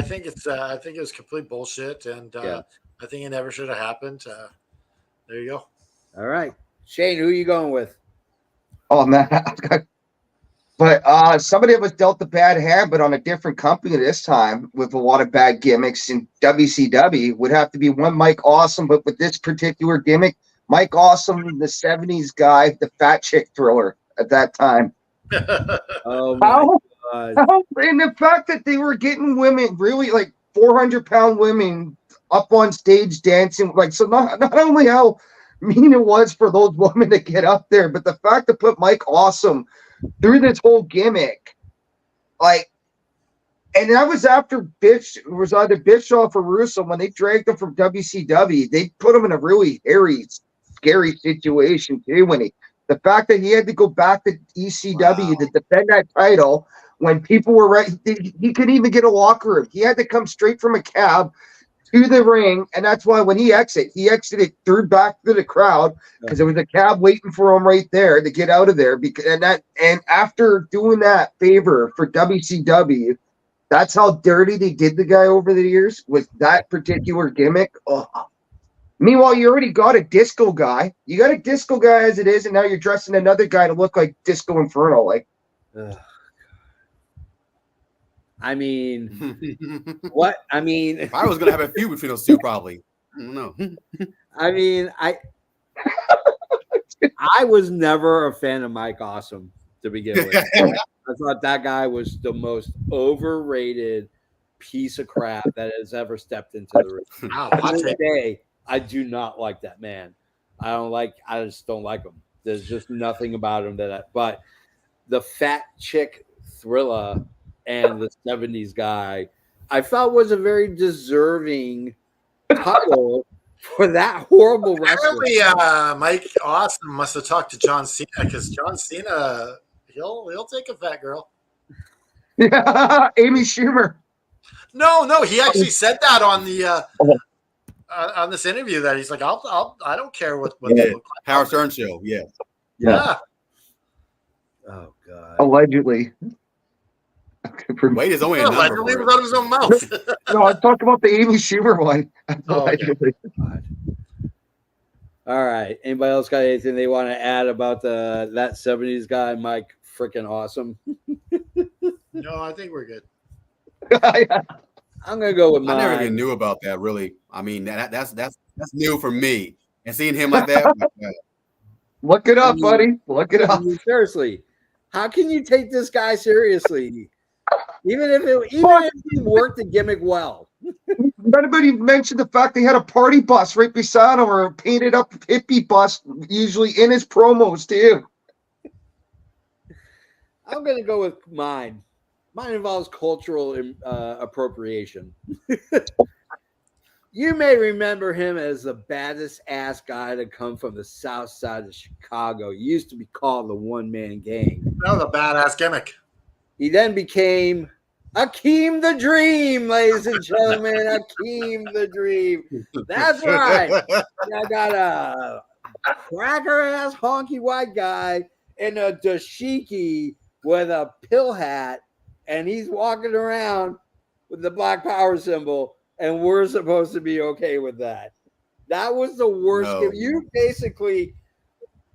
think it was complete bullshit, and I think it never should have happened. There you go. All right, Shane, who are you going with? Oh man, but somebody that was dealt a bad hand, but on a different company this time with a lot of bad gimmicks in WCW would have to be one Mike Awesome, but with this particular gimmick, Mike Awesome, the 70s guy, the fat chick thriller at that time. Oh my God. And the fact that they were getting women, really like 400-pound women up on stage dancing, like, so not only how mean it was for those women to get up there, but the fact to put Mike Awesome through this whole gimmick, like, and that was after it was either Bischoff or Russo when they dragged him from WCW. They put him in a really hairy, scary situation too. The fact that he had to go back to ECW to defend that title when people were right, he couldn't even get a locker room. He had to come straight from a cab to the ring, and that's why when he exited through back to the crowd because there was a cab waiting for him right there to get out of there. And after doing that favor for WCW. That's how dirty they did the guy over the years with that particular gimmick. Oh. Meanwhile, you already got a disco guy. You got a disco guy as it is, and now you're dressing another guy to look like Disco Inferno. Like, I mean, what? I mean, I was gonna have a feud between those two, probably. I don't know. I mean, I was never a fan of Mike Awesome to begin with. I thought that guy was the most overrated piece of crap that has ever stepped into the ring. To this day, I do not like that man. I just don't like him. There's just nothing about him but the fat chick Thriller and the 70s guy, I felt was a very deserving title for that horrible wrestler. Apparently, Mike Awesome must have talked to John Cena because John Cena, he'll take a fat girl. Yeah, Amy Schumer. No, he actually said that on the on this interview that he's like, I don't care what they look like. Howard Stern show, yeah. Oh God. Allegedly. Wait is only a number. Allegedly out of his own mouth. No, I'm talking about the Amy Schumer one. Allegedly. God. All right. Anybody else got anything they want to add about that 70s guy, Mike freaking Awesome? No, I think we're good. I'm gonna go with mine. I never even knew about that. Really, I mean that's new for me. And seeing him like that, look it up, buddy. Look it up. Seriously, how can you take this guy seriously? Even if he worked the gimmick well. Anybody mentioned the fact they had a party bus right beside him, or a painted up hippie bus, usually in his promos too. I'm gonna go with mine. Mine involves cultural appropriation. You may remember him as the baddest ass guy to come from the south side of Chicago. He used to be called the one-man gang. That was a badass gimmick. He then became Akeem the Dream, ladies and gentlemen. Akeem the Dream. That's right. I got a cracker-ass honky white guy in a dashiki with a pill hat, and he's walking around with the Black Power symbol, and we're supposed to be okay with that. That was the worst. No. You basically,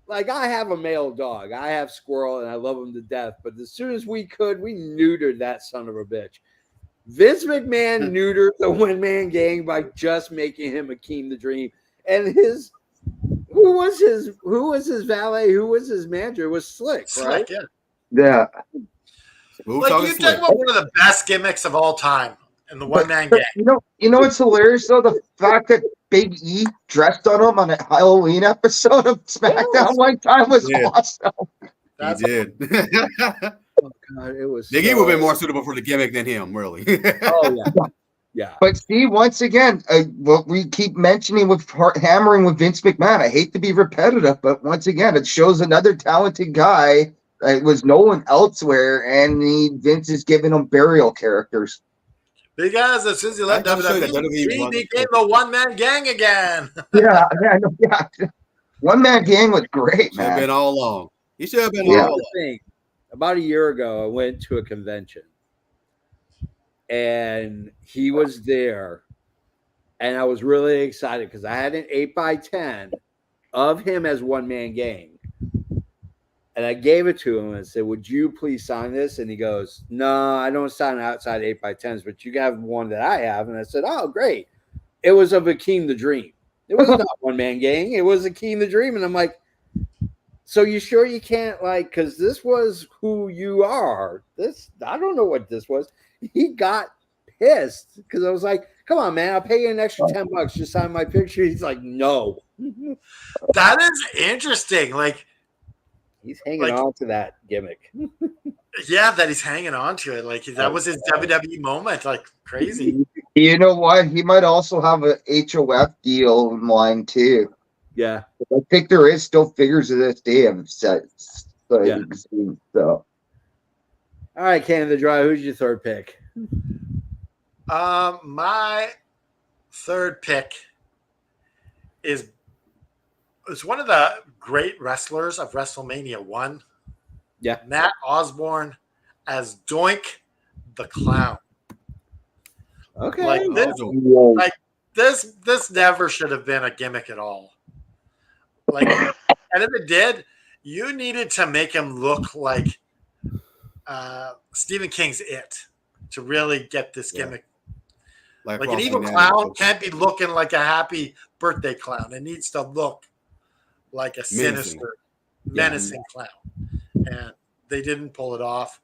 like, I have a male dog. I have Squirrel, and I love him to death. But as soon as we could, we neutered that son of a bitch. Vince McMahon neutered the one-man gang by just making him Akeem the Dream. And who was his valet? Who was his manager? It was Slick, right? Yeah. Yeah. Like, you talk about one of the best gimmicks of all time in the one-man gang. You know what's hilarious though? The fact that Big E dressed on him on a Halloween episode of SmackDown one time was awesome. He did. Oh God, it was. Big E would have been more suitable for the gimmick than him, really. Oh yeah, yeah. But see, once again, what we keep mentioning with hammering with Vince McMahon. I hate to be repetitive, but once again, it shows another talented guy. It was no one elsewhere, and Vince is giving him burial characters. Because as soon as he left WWE, he became the one-man gang again. Yeah. One-man gang was great, man. Should have been all along. He should have been all along. About a year ago, I went to a convention, and he was there, and I was really excited because I had an 8x10 of him as one-man gang. And I gave it to him and said, "Would you please sign this?" And he goes, "No, I don't sign outside 8x10s, but you have one that I have." And I said, "Oh, great." It was of Akeem the Dream. It was not one man gang. It was a Key in the Dream, and I'm like, so you sure you can't like? Because this was who you are. This I don't know what this was. He got pissed because I was like, come on, man, I'll pay you an extra $10 just sign my picture. He's like, no. That is interesting. Like, he's hanging on to that gimmick. Yeah, that he's hanging on to it. Like that was his WWE moment. Like crazy. You know what? He might also have a HOF deal in line too. Yeah, I think there is still figures of this day of sets. So, Yeah. So. All right, Canada Dry. Who's your third pick? My third pick is one of the great wrestlers of WrestleMania 1. Yeah. Matt Osborne as Doink the Clown. Okay. Like this never should have been a gimmick at all. Like, and if it did, you needed to make him look like Stephen King's It to really get this gimmick. Like an evil clown can't be looking like a happy birthday clown. It needs to look like a sinister, menacing clown. And they didn't pull it off.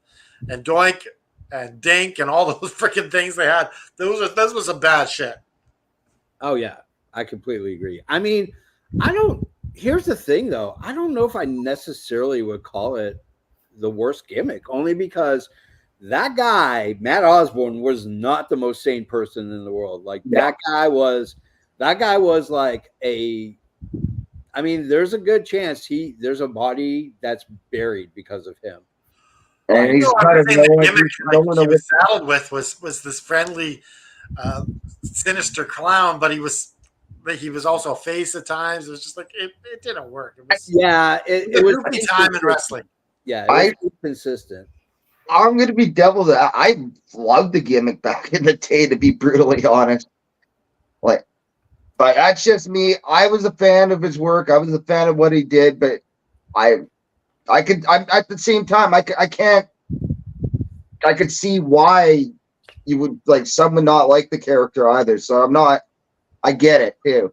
And Doink and Dink and all those freaking things they had, this was some bad shit. Oh, yeah. I completely agree. I mean, here's the thing, though. I don't know if I necessarily would call it the worst gimmick, only because that guy, Matt Osborne, was not the most sane person in the world. Like that guy was like I mean, there's a good chance there's a body that's buried because of him. And he's kind of the gimmick he was saddled with was this friendly, sinister clown, but he was also a face at times. It was just like it didn't work. It was it was goofy time in wrestling. Yeah, it was consistent. I'm going to be devil. I loved the gimmick back in the day, to be brutally honest. Like, but that's just me. I was a fan of his work. I was a fan of what he did, but I'm at the same time, I could see why you would like someone not like the character either. So I get it too.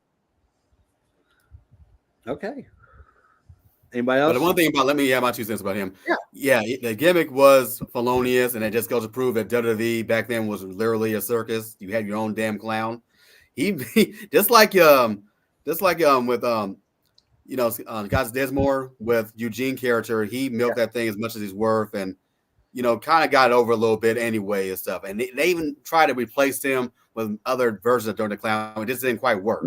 Okay. Anybody else? But the one thing about, let me add my 2 cents about him. Yeah, the gimmick was felonious, and it just goes to prove that WWE back then was literally a circus. You had your own damn clown. He just like with Guys Desmore with Eugene character, he milked that thing as much as he's worth, and kind of got over a little bit anyway and stuff. And they even tried to replace him with other versions of Doink the Clown. It just didn't quite work,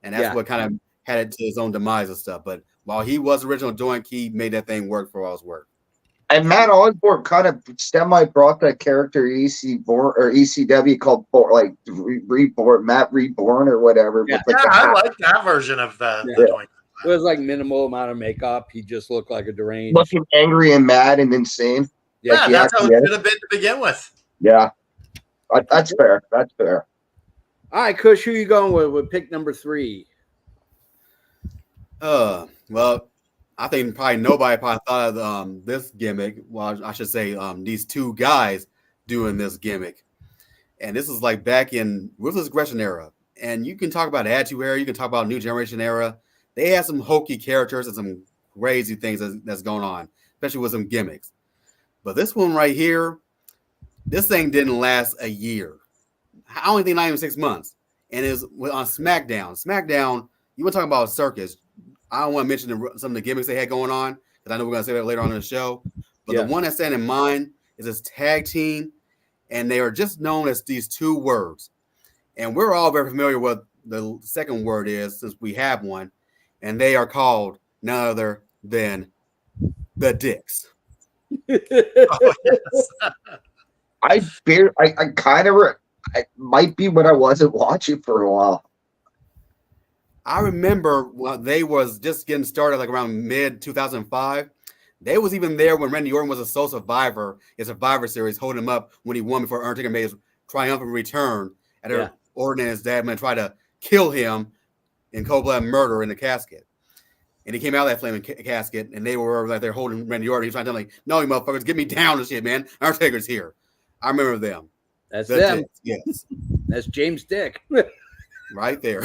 and that's what kind of had it to his own demise and stuff. But while he was original Doink, he made that thing work for all his work. And Matt Osborne kind of brought that character ECW called Reborn, Matt Reborn or whatever. Yeah, I like that version of the Doink. It was like minimal amount of makeup. He just looked like a deranged, looking angry and mad and insane. Yeah, that's how it should have been to begin with. Yeah, that's fair. That's fair. All right, Kush, who you going with pick number 3? Well, I think probably nobody thought of this gimmick. Well, I should say these 2 guys doing this gimmick. And this is like back in Ruthless Aggression era. And you can talk about Attitude era, you can talk about New Generation era. They had some hokey characters and some crazy things that's going on, especially with some gimmicks. But this one right here, this thing didn't last a year. I only think not even 6 months. And it was on SmackDown. SmackDown, you want to talk about a circus. I don't want to mention some of the gimmicks they had going on, because I know we're going to say that later on in the show. But the one that's standing in mind is this tag team, and they are just known as these 2 words. And we're all very familiar with what the second word is, since we have one, and they are called none other than the Dicks. Oh, yes. I might be when I wasn't watching for a while. I remember when they was just getting started, like around mid 2005. They was even there when Randy Orton was a sole survivor in Survivor Series, holding him up when he won before Undertaker made his triumphant return. And Orton and his dad man tried to kill him in cold-blooded murder in the casket. And he came out of that flaming casket, and they were like they're holding Randy Orton. He was trying to tell him, like, no, you motherfuckers, get me down and shit, man. Undertaker's here. I remember them. That's them. Dicks, yes. That's James Dick. right there.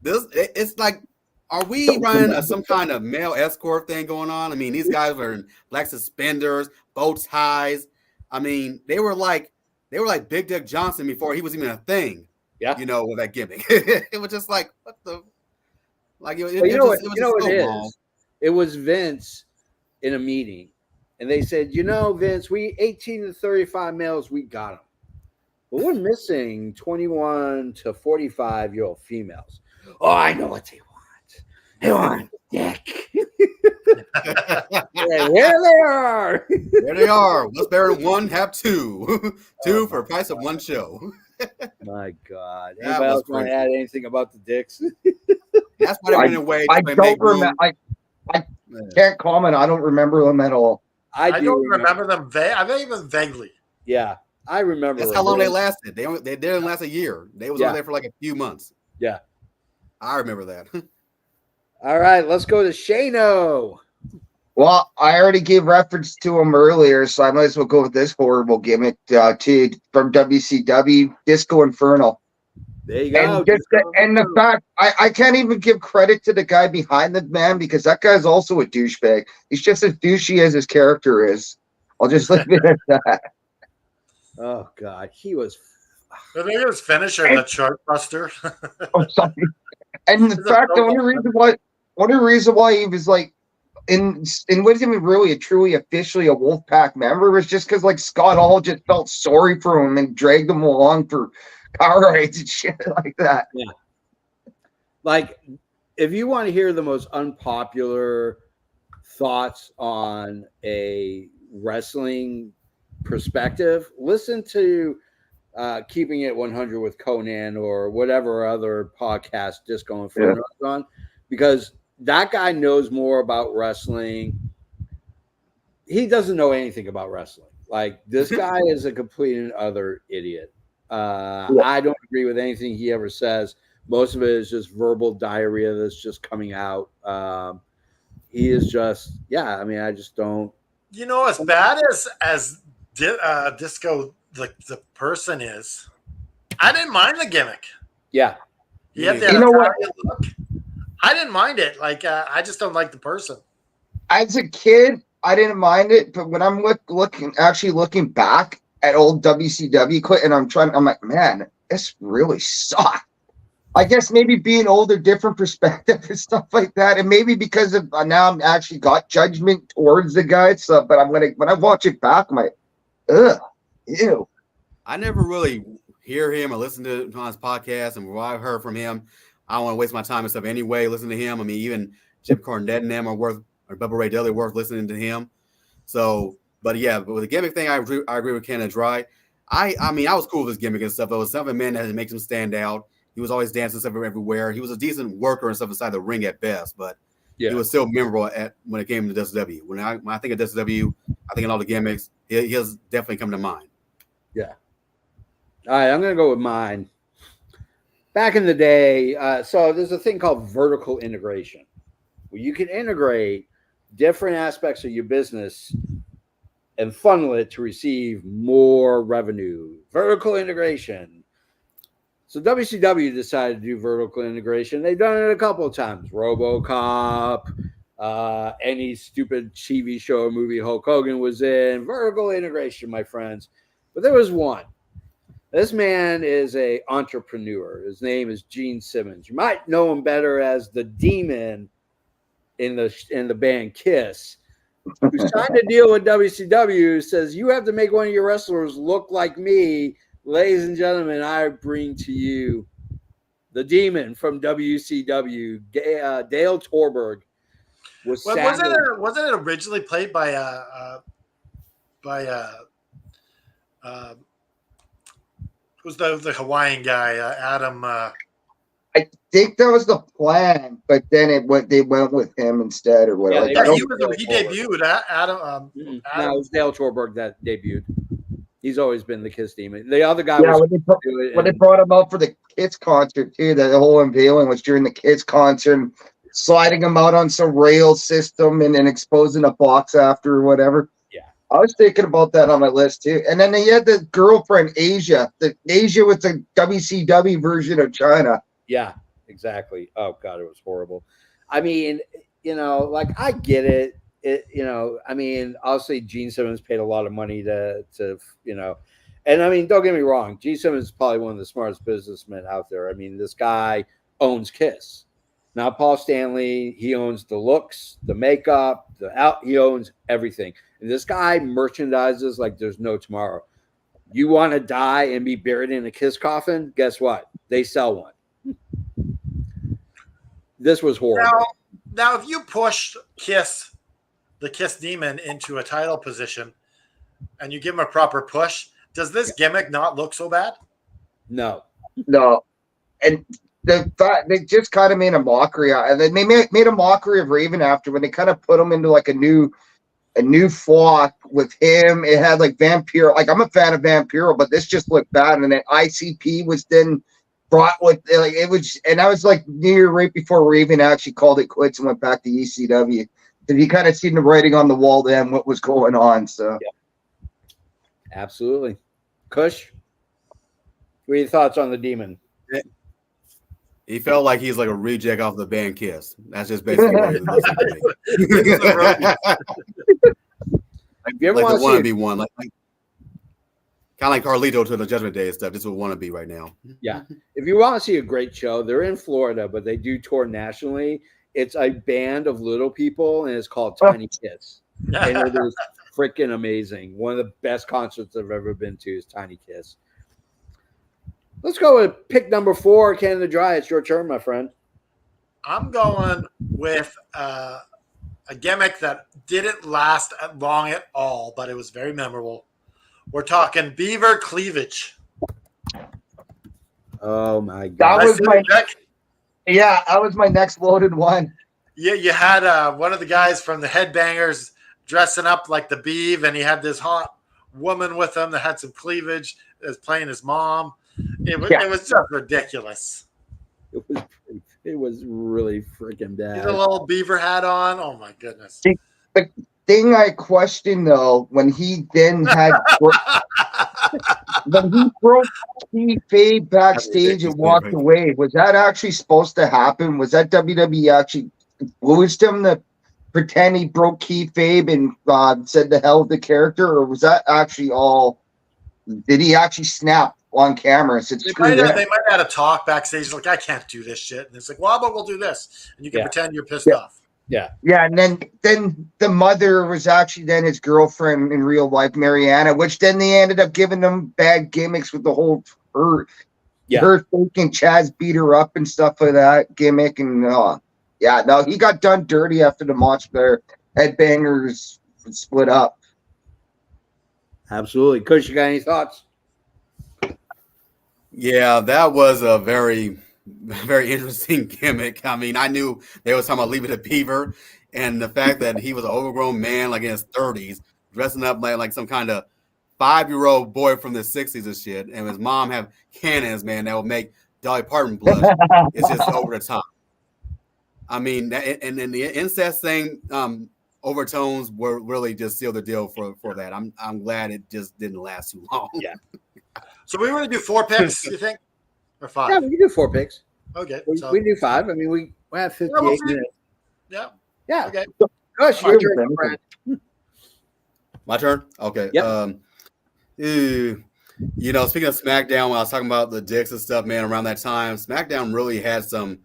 It's like, are we running some kind of male escort thing going on? I mean, these guys were in black suspenders, bow ties. I mean, they were like Big Dick Johnson before he was even a thing. Yeah. You know, with that gimmick. It was just like, what the, like, it was what so it wrong. is? It was Vince in a meeting, and they said, Vince, we 18 to 35 males, we got them. But we're missing 21 to 45-year-old females. Oh, I know what they want. They want dick. Yeah, here they are. There they are. What's better than one? Have two. Two for the price of one show. My God. That Anybody was else want to crazy. add anything about the dicks? That's why they went away. I to don't make room. remember. I can't comment. I don't remember them at all. I don't remember them. I think even vaguely. Yeah, I remember. That's how long they lasted. They didn't last a year. They was only there for like a few months. Yeah. I remember that. All right, let's go to Shano. Well, I already gave reference to him earlier, so I might as well go with this horrible gimmick too from WCW, Disco Inferno. There you go. And the fact I can't even give credit to the guy behind the man because that guy's also a douchebag. He's just as douchey as his character is. I'll just leave it at that. Oh God, he was. I think his finisher, the Chartbuster. Oh, sorry. And the fact, the only reason why he was like wasn't even really truly officially a Wolfpack member was just because like Scott Hall just felt sorry for him and dragged him along for car rides and shit like that. Yeah. Like, if you want to hear the most unpopular thoughts on a wrestling perspective, listen to Keeping It 100 with Conan or whatever other podcast Disco Inferno is on, because that guy knows more about wrestling. He doesn't know anything about wrestling. Like, this guy is a complete and utter idiot. I don't agree with anything he ever says. Most of it is just verbal diarrhea that's just coming out. He is just, I mean, I just don't. You know, as bad as Disco the person is, I didn't mind the gimmick. Yeah. He had the look. I didn't mind it. Like, I just don't like the person. As a kid, I didn't mind it, but when I'm looking back at old WCW quit, and I'm like, man, this really sucked. I guess maybe being older, different perspective and stuff like that, and maybe because of now I'm actually got judgment towards the guy. So, but when I watch it back, I'm like, ugh, ew. I never really hear him or listen to him on his podcast, and what I've heard from him, I don't want to waste my time and stuff anyway. Listen to him. I mean, even Jim Cornette and them or Bubba Ray Dudley worth listening to him. So, but with the gimmick thing, I agree with Ken and Dry. I mean, I was cool with his gimmick and stuff. It was something, man, that makes him stand out. He was always dancing stuff everywhere. He was a decent worker and stuff inside the ring at best, but he was still memorable when it came to WCW. When I think of WCW, I think of all the gimmicks. He has definitely come to mind. Yeah. All right, I'm going to go with mine. Back in the day, so there's a thing called vertical integration, where you can integrate different aspects of your business and funnel it to receive more revenue. Vertical integration. So WCW decided to do vertical integration. They've done it a couple of times. RoboCop, any stupid TV show or movie Hulk Hogan was in. Vertical integration, my friends. But there was one. This man is an entrepreneur. His name is Gene Simmons. You might know him better as the Demon in the band Kiss, who signed a deal with WCW, says, you have to make one of your wrestlers look like me. Ladies and gentlemen, I bring to you the Demon from WCW, Dale Torberg. Wasn't it originally played by who's the Hawaiian guy? Adam. I think that was the plan, but then they went with him instead, or what? Yeah, he debuted. Adam. No, it was Dale Torberg that debuted. He's always been the Kiss Demon. The other guy when they brought him out for the Kids concert too, the whole unveiling was during the Kids concert, and sliding him out on some rail system and exposing a box after or whatever. Yeah. I was thinking about that on my list too. And then they had the girlfriend Asia. The Asia was the WCW version of China. Yeah, exactly. Oh God, it was horrible. I mean, like I get it. I mean, obviously Gene Simmons paid a lot of money to, and I mean, don't get me wrong, Gene Simmons is probably one of the smartest businessmen out there. I mean, this guy owns Kiss. Not Paul Stanley. He owns the looks, the makeup, he owns everything. And this guy merchandises like there's no tomorrow. You want to die and be buried in a Kiss coffin? Guess what? They sell one. This was horrible. Now, if you push the Kiss Demon into a title position, and you give him a proper push, does this gimmick not look so bad? No. And the fact they just kind of made a mockery out, and they made a mockery of Raven after when they kind of put him into like a new flock with him. It had like Vampiro. Like I'm a fan of Vampiro, but this just looked bad. And then ICP was then brought with like it was, and I was like near right before Raven actually called it quits and went back to ECW. Did you kind of see the writing on the wall then what was going on? So yeah. Absolutely. Kush, what are your thoughts on the Demon? He felt like he's like a reject off the band Kiss. That's just basically what he looks like. If you ever like want the to see wannabe one, like kind of like Carlito to the Judgment Day and stuff. This is what wannabe right now. Yeah. If you want to see a great show, they're in Florida, but they do tour nationally. It's a band of little people, and it's called Tiny Kiss. And it is freaking amazing. One of the best concerts I've ever been to is Tiny Kiss. Let's go with pick number 4, Canada Dry. It's your turn, my friend. I'm going with a gimmick that didn't last long at all, but it was very memorable. We're talking beaver cleavage. Oh my God! That was my next loaded one. Yeah, you had one of the guys from the Headbangers dressing up like the Beav, and he had this hot woman with him that had some cleavage, that was playing his mom. It was just ridiculous. It was really freaking bad. He had a little beaver hat on. Oh my goodness. The thing I questioned though, when he then had when he broke kayfabe backstage and walked away, was that actually supposed to happen? Was that WWE actually influenced him to pretend he broke kayfabe and said the hell of the character, or was that actually all? Did he actually snap on camera and said, "Screw that"? They might have had a talk backstage, like, I can't do this shit. And it's like, well, but we'll do this. And you can pretend you're pissed off. Yeah. Yeah, and then the mother was actually then his girlfriend in real life, Mariana, which then they ended up giving them bad gimmicks with the whole her thinking Chaz beat her up and stuff like that gimmick. And he got done dirty after the match there. Headbangers split up. Absolutely. Kush, you got any thoughts? Yeah, that was a very, very interesting gimmick. I mean, I knew they were talking about leaving the beaver, and the fact that he was an overgrown man, like in his 30s, dressing up like some kind of 5-year-old boy from the 60s and shit, and his mom have cannons, man, that would make Dolly Parton blush. It's just over the top. I mean, and then the incest thing, overtones were really just sealed the deal for that. I'm glad it just didn't last too long. Yeah. So we want to do 4 picks, you think? Or 5? Yeah, we can do 4 picks. Okay. We can do 5. I mean, we have 58 minutes. Yeah. Yeah. Okay. Kush, your turn, my friend. My turn? Okay. Yep. Speaking of SmackDown, when I was talking about the dicks and stuff, man, around that time, SmackDown really had some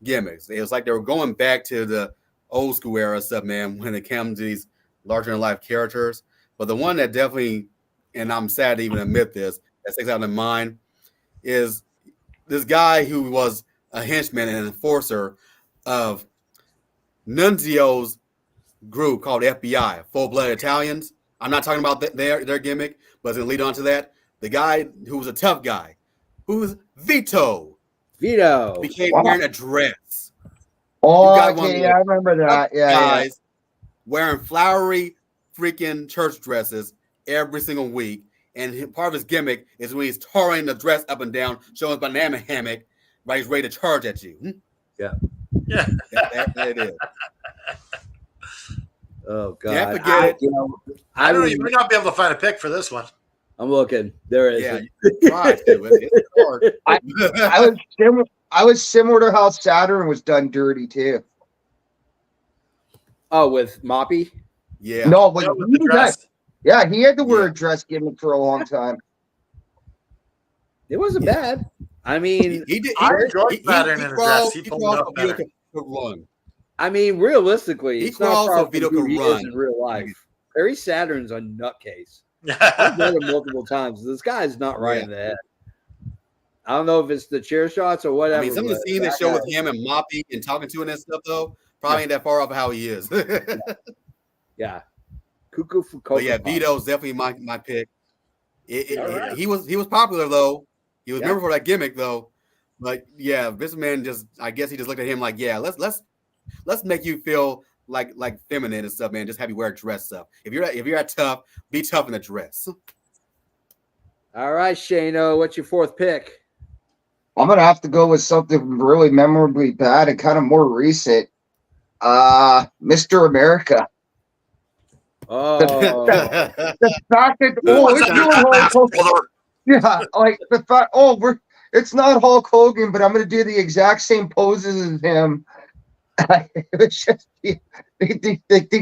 gimmicks. It was like they were going back to the old school era stuff, man, when it came to these larger than life characters. But the one that definitely, and I'm sad to even admit this, that sticks out in mind is this guy who was a henchman and an enforcer of Nunzio's group called FBI, Full-Blooded Italians. I'm not talking about their gimmick, but it's going to lead on to that. The guy who was a tough guy, who's Vito, became wearing a dress. Oh, okay, I remember that. Guys wearing flowery freaking church dresses every single week. And part of his gimmick is when he's touring the dress up and down, showing his banana hammock, right? He's ready to charge at you. Yeah. Yeah. That it is. Oh God. Can't forget it. I don't know. You might not be able to find a pick for this one. I'm looking. There is. Yeah, you try to. It's hard. I was similar to how Saturn was done dirty too. Oh, with Moppy? Yeah. No, but With the dress. yeah, he had to wear Yeah. a dress gimmick for a long time. It wasn't bad. I mean, He did. I enjoyed Saturn in a dress. He He pulled it crawled up so Vito better. could run. I mean, realistically, He it's not crawls far so from Vito who can he is run. in real life. Perry Saturn's a nutcase. I've met him multiple times. This guy's not right in the head. I don't know if it's the chair shots or whatever. I mean, some of the scenes they show with him and Moppy and talking to him and stuff, though, probably ain't that far off of how he is. Yeah. Cuckoo for Cocoa But yeah, Puffs. Vito's definitely my pick. He was popular though. He was memorable for that gimmick though. But yeah, Vince McMahon I guess he just looked at him like, yeah, let's make you feel like feminine and stuff, man. Just have you wear a dress stuff. If you're tough, be tough in a dress. All right, Shano, what's your fourth pick? I'm gonna have to go with something really memorably bad and kind of more recent. Mr. America. Oh, The fact that it's not Hulk Hogan. Yeah, like the fact it's not Hulk Hogan, but I'm gonna do the exact same poses as him. It was just they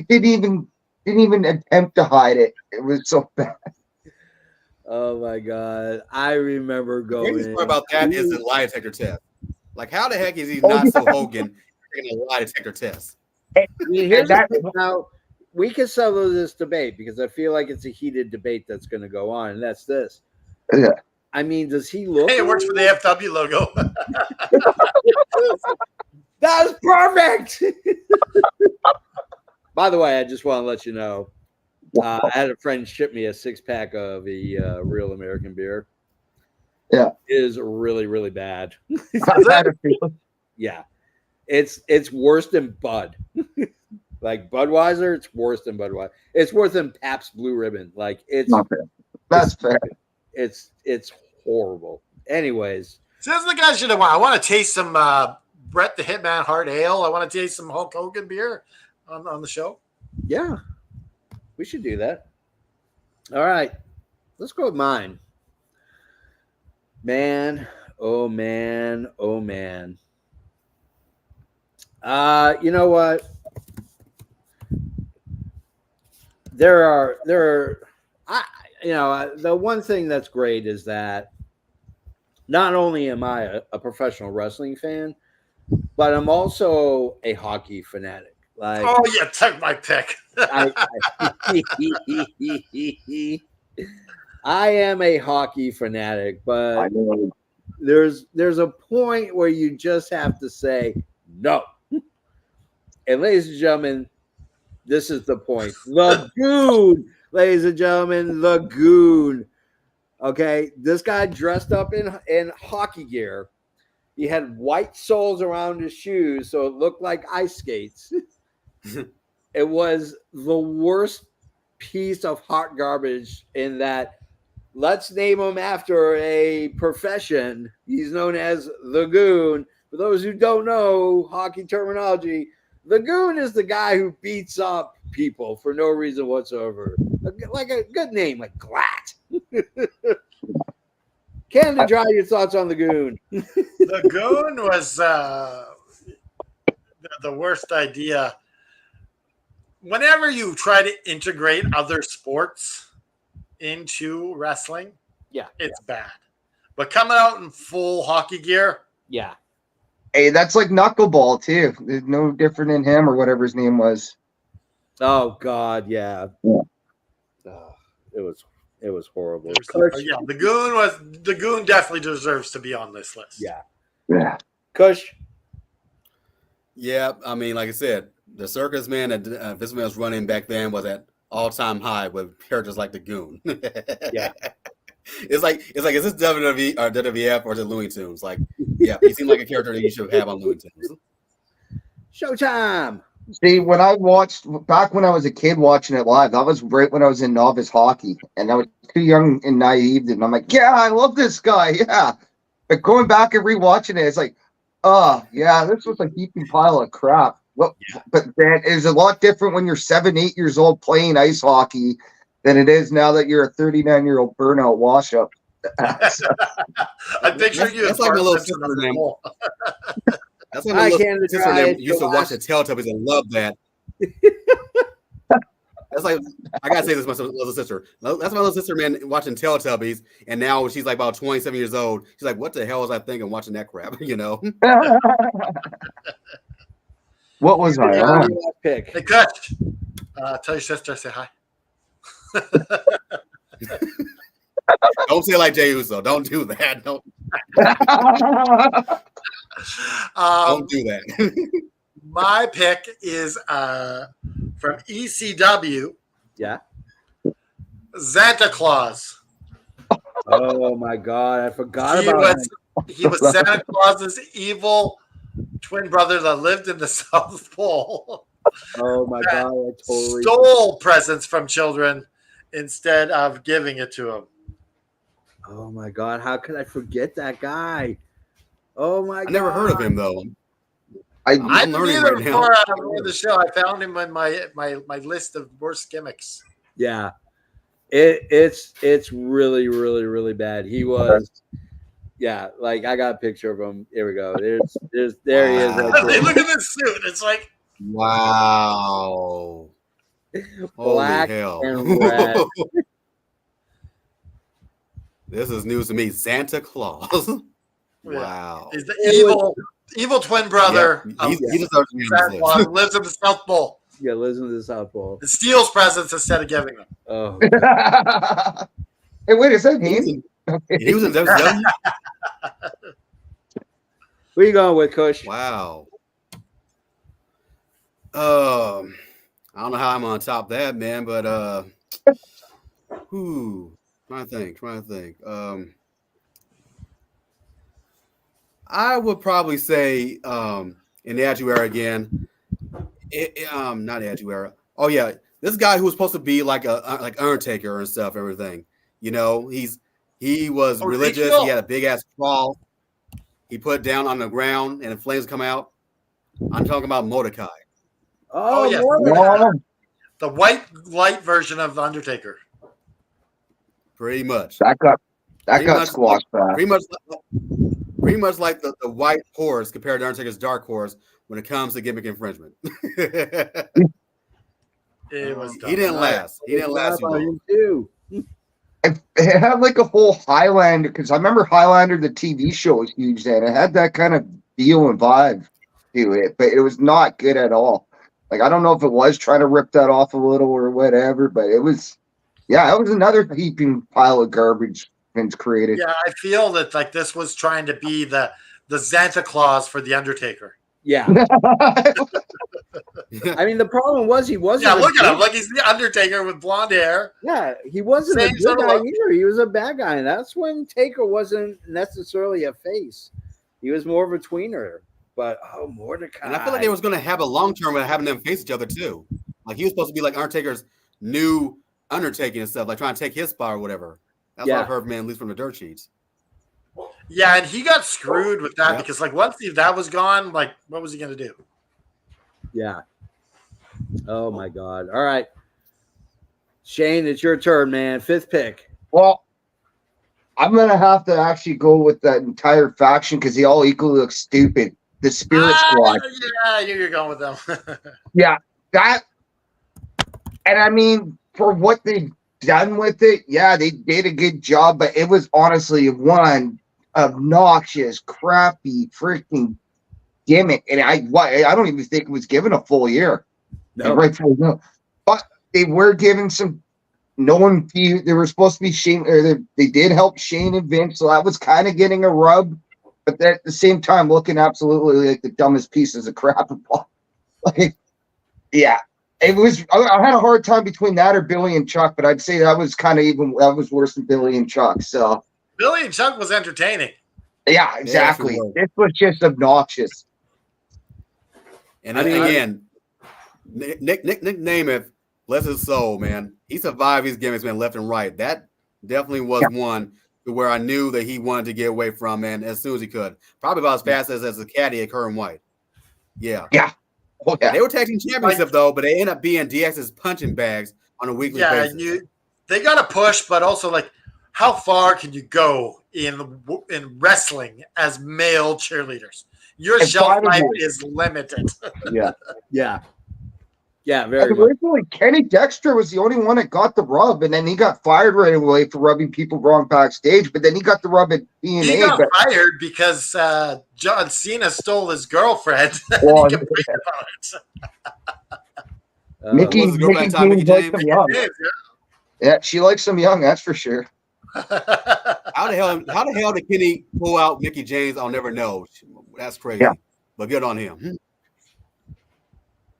didn't even attempt to hide it. It was so bad. oh my God. I remember The going. crazy part about that is the lie detector test. Like, how the heck is he not so Hogan taking a lie detector test? Here's now we can settle this debate because I feel like it's a heated debate that's going to go on, and that's this. Yeah. I mean, does he look? Hey, it works for the FW logo. That's perfect. By the way, I just want to let you know, I had a friend ship me a 6-pack of the Real American beer. Yeah, it is really, really bad. Yeah, it's worse than Bud. Like Budweiser, it's worse than Budweiser. It's worse than Pabst Blue Ribbon. Like it's not fair. That's fair. It's horrible. Anyways, Says the guy should have won. I want to taste some Bret the Hitman Hard Ale. I want to taste some Hulk Hogan beer on the show. Yeah, we should do that. All right, let's go with mine. Man, oh man, oh man. You know what? There are the one thing that's great is that not only am I a professional wrestling fan, but I'm also a hockey fanatic. Like, oh, you took my pick. I am a hockey fanatic, but there's a point where you just have to say no. And ladies and gentlemen, this is the point. The Goon, ladies and gentlemen, the Goon. Okay, this guy dressed up in hockey gear. He had white soles around his shoes, so it looked like ice skates. It was the worst piece of hot garbage in that. Let's name him after a profession. He's known as the Goon. For those who don't know hockey terminology, the Goon is the guy who beats up people for no reason whatsoever. Like a good name, like Glatt. Canada Dry, your thoughts on the Goon? The Goon was the worst idea. Whenever you try to integrate other sports into wrestling, it's bad. But coming out in full hockey gear, Hey, that's like knuckleball too. There's no different in him or whatever his name was. Oh God, yeah. Yeah. Oh, it was horrible. the Goon definitely deserves to be on this list. Yeah. Kush. Yeah, I mean, like I said, the circus man that Vince McMahon was running back then was at all-time high with characters like the Goon. Yeah. It's like is this WWE or WWF or is it Looney Tunes? Like, yeah, he seemed like a character that you should have on Looney Tunes. Showtime. See, when I watched back when I was a kid watching it live, that was right when I was in novice hockey, and I was too young and naive, and I'm like, yeah, I love this guy, yeah. But going back and rewatching it, it's like, oh yeah, this was a heaping pile of crap. Well, but that is a lot different when you're 7, 8 years old playing ice hockey than it is now that you're a 39-year-old burnout wash-up. I'm picturing you. That's like my little sister, man. That's like my little sister that used to watch the Teletubbies and love that. That's like, I gotta say this to my little sister. That's my little sister, man, watching Teletubbies, and now she's like about 27 years old. She's like, "What the hell was I thinking watching that crap?" You know. What was I on? Pick. Hey, Coach, tell your sister I say hi. Don't say it like Jey Uso. Don't do that. Don't do that. My pick is from ECW. Yeah. Santa Claus. Oh my God, I forgot He about was, he was Santa Claus's evil twin brother that lived in the South Pole. Oh my God, I totally Stole presents from children instead of giving it to them. Oh my God, how could I forget that guy? Oh my God. I never heard of him though. I I'm didn't learning either right now. before I wrote the show. I found him in my list of worst gimmicks. Yeah. It's really, really, really bad. He was like I got a picture of him. Here we go. There he is right They there. look at this suit. It's like Wow. Black Holy hell. and red. This is news to me. Santa Claus. Wow. he's the evil twin brother. Yeah, Of he deserves to be on Santa this Claus, list. lives in the South Pole. Yeah, listen to the South Pole. And steals presents instead of giving them. Oh, Hey, wait, is that him? He was in WCW? where you going with, Kush? Wow. I don't know how I'm on top of that, man, but trying to think. I would probably say in the Attitude Era again. Not Attitude Era. Oh yeah, this guy who was supposed to be like Undertaker and stuff, everything. You know, he was religious. He had a big ass cross. He put it down on the ground and the flames come out. I'm talking about Mordecai. Oh, yes. Mordecai. The white light version of the Undertaker. Pretty much. That Pretty got much squashed back. Pretty much like the white horse compared to Undertaker's dark horse when it comes to gimmick infringement. It was He didn't last. He didn't last too long. Too. It had like a whole Highlander, because I remember Highlander, the TV show, was huge then. It had that kind of feel and vibe to it, but it was not good at all. Like, I don't know if it was trying to rip that off a little or whatever, but it was another heaping pile of garbage Vince created. Yeah, I feel that like this was trying to be the Santa Claus for the Undertaker. Yeah. I mean, the problem was he wasn't. Yeah, look at him. Like he's the Undertaker with blonde hair. Yeah, he wasn't Same a good sort of guy look. either. He was a bad guy. And that's when Taker wasn't necessarily a face. He was more of a tweener. But Mordecai. And I feel like they was going to have a long term of having them face each other too. Like he was supposed to be like Undertaker's new undertaking and stuff, like trying to take his spot or whatever. That's what I've heard, man, at least from the dirt sheets. Yeah, and he got screwed with that because like once that was gone, like what was he going to do? Yeah. Oh my God. All right. Shane, it's your turn, man. 5th pick. Well, I'm gonna have to actually go with that entire faction because they all equally look stupid. The Spirit Squad. Yeah, I knew you were going with them. Yeah, that. And I mean, for what they done with it, yeah, they did a good job, but it was honestly one obnoxious, crappy, freaking gimmick. And I don't even think it was given a full year. No. Rightfully no. But they were given some known few. They were supposed to be Shane, or they did help Shane and Vince, so that was kind of getting a rub. But at the same time, looking absolutely like the dumbest pieces of crap. Like, yeah. It was. I had a hard time between that or Billy and Chuck, but I'd say that was worse than Billy and Chuck. So Billy and Chuck was entertaining. Yeah, exactly. Yeah, this was just obnoxious. And again, Nick Namath, bless his soul, man. He survived his gimmicks, man, left and right. That definitely was one to where I knew that he wanted to get away from, man, as soon as he could. Probably about as fast as a caddy at Curran White. Yeah. Yeah. Oh yeah. They were tag team championship though, but they end up being DX's punching bags on a weekly basis. They got to push, but also like, how far can you go in wrestling as male cheerleaders? Your shelf life is limited. Yeah. Yeah, And very much. originally, Kenny Dexter was the only one that got the rub, and then he got fired right away for rubbing people wrong backstage. But then he got the rub at TNA. He got fired because John Cena stole his girlfriend. Well, He complained about it. Mickey was his girlfriend time, James Mickey likes James? him young. Yeah, she likes him young, that's for sure. How the hell did Kenny pull out Mickey James? I'll never know. That's crazy. Yeah. But good on him.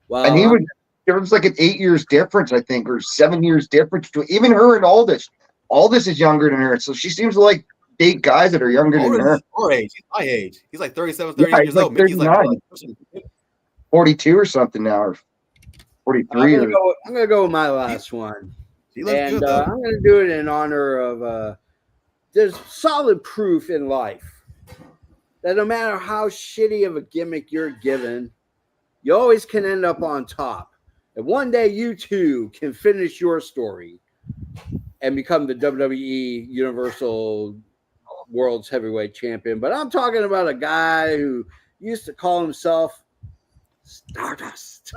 Well, And there was like an 8 years difference, I think, or 7 years difference between even her and Aldis. Aldis is younger than her, so she seems to like date guys that are younger than her. Our age. He's my age. He's like 37, 38 years like old. Mickey's 39. like 42 or something now, or 43. I'm gonna go with my last one. he looks And good though. I'm going to do it in honor of there's solid proof in life that no matter how shitty of a gimmick you're given, you always can end up on top. And one day you too can finish your story and become the WWE Universal World's Heavyweight Champion. But I'm talking about a guy who used to call himself Stardust.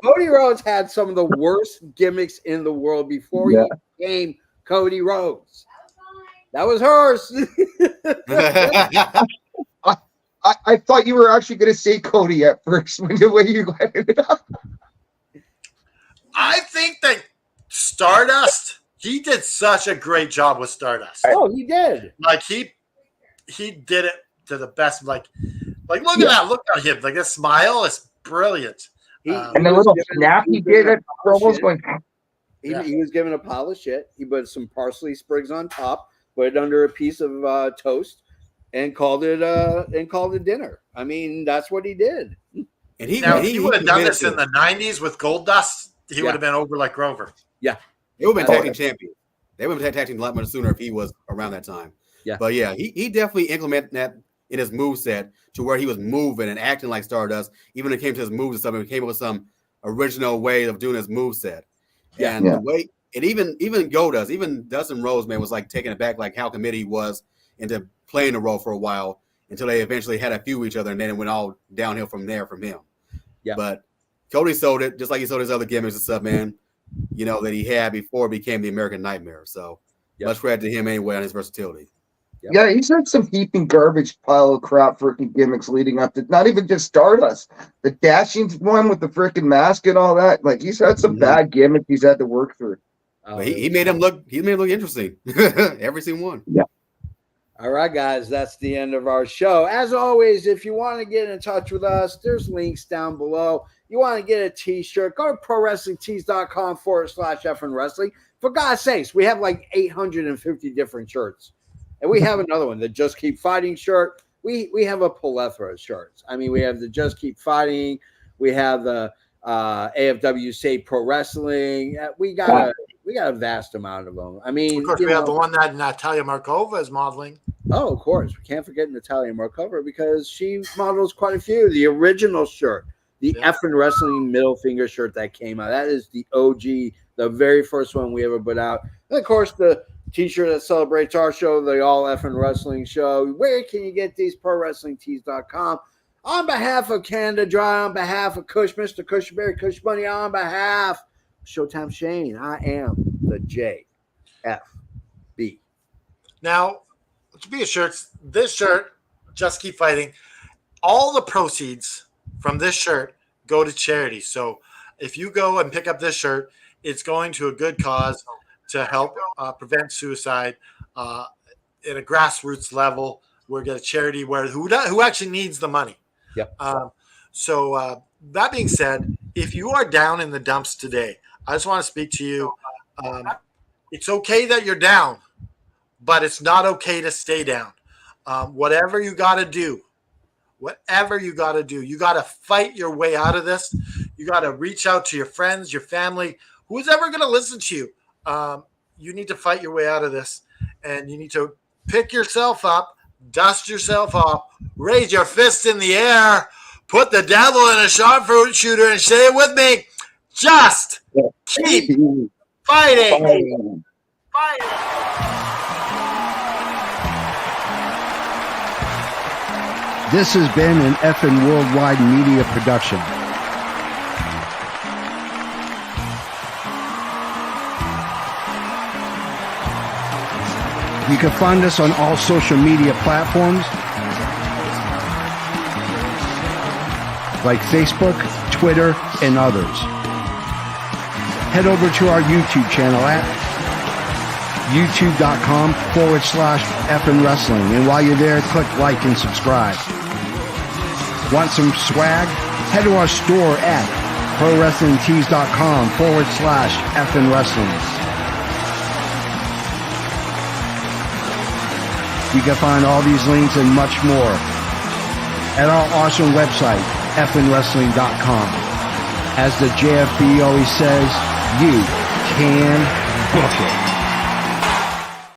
Cody Rhodes had some of the worst gimmicks in the world before he became Cody Rhodes. That was hers. I thought you were actually going to say Cody at first when the way you let it up. I think that Stardust, he did such a great job with Stardust. Oh, he did. Like he did it to the best. Like look at that. Look at him. Like, this smile is brilliant. And the little snap he did at promos going. He was given a pile of shit. He put some parsley sprigs on top, put it under a piece of toast, and called it dinner. I mean, that's what he did. And he would have done this in the 90s with Goldust. He would have been over like Grover. Yeah. They would have been tag team champions. They would have been tag team a lot much sooner if he was around that time. Yeah. But yeah, he definitely implemented that in his moveset to where he was moving and acting like Stardust. Even when it came to his moves and stuff, he came up with some original way of doing his moveset. Yeah. And the way, and even Goldust, even Dustin Rhodes, man, was like taking it back, like how committed he was into playing the role for a while until they eventually had a few with each other, and then it went all downhill from there from him. Yeah. But Cody sold it just like he sold his other gimmicks and stuff, man. You know, that he had before it became the American Nightmare. So much credit to him anyway on his versatility. Yep. Yeah, he's had some heaping garbage pile of crap freaking gimmicks leading up to not even just Stardust. The dashing one with the freaking mask and all that. Like, he's had some bad gimmicks he's had to work through. But he made him look interesting. Every single one. Yeah. All right, guys, that's the end of our show. As always, if you want to get in touch with us, there's links down below. You want to get a t-shirt, go to prowrestlingtees.com/effing wrestling. For God's sakes, we have like 850 different shirts. And we have another one, the Just Keep Fighting shirt. We have a plethora of shirts. I mean, we have the Just Keep Fighting. We have the AFW Say Pro Wrestling. We got a vast amount of them. I mean, of course, we have the one that Natalia Markova is modeling. Oh, of course. We can't forget Natalia Markova because she models quite a few. The original shirt, the effing wrestling middle finger shirt that came out. That is the OG, the very first one we ever put out. And, of course, the t-shirt that celebrates our show, the All Effing Wrestling Show. Where can you get these? ProWrestlingTees.com. On behalf of Canada Dry, on behalf of Kush, Mr. Cushberry, Kush Bunny, on behalf of Showtime Shane, I am the JFB. Now, to be assured, this shirt, Just Keep Fighting, all the proceeds from this shirt go to charity. So if you go and pick up this shirt, it's going to a good cause to help prevent suicide at a grassroots level. We're going to charity who actually needs the money. Yep. So that being said, if you are down in the dumps today, I just want to speak to you. It's okay that you're down, but it's not okay to stay down. Whatever you got to do, you got to fight your way out of this. You got to reach out to your friends, your family, who's ever going to listen to you. You need to fight your way out of this, and you need to pick yourself up, dust yourself off, raise your fist in the air, put the devil in a sharpshooter and say it with me. Just keep fighting. This has been an effing worldwide media production. You can find us on all social media platforms like Facebook, Twitter, and others. Head over to our YouTube channel at youtube.com/effing wrestling. And while you're there, click like and subscribe. Want some swag? Head to our store at prowrestlingtees.com/effing wrestling. You can find all these links and much more at our awesome website, effingwrestling.com. As the JFB always says, you can book it.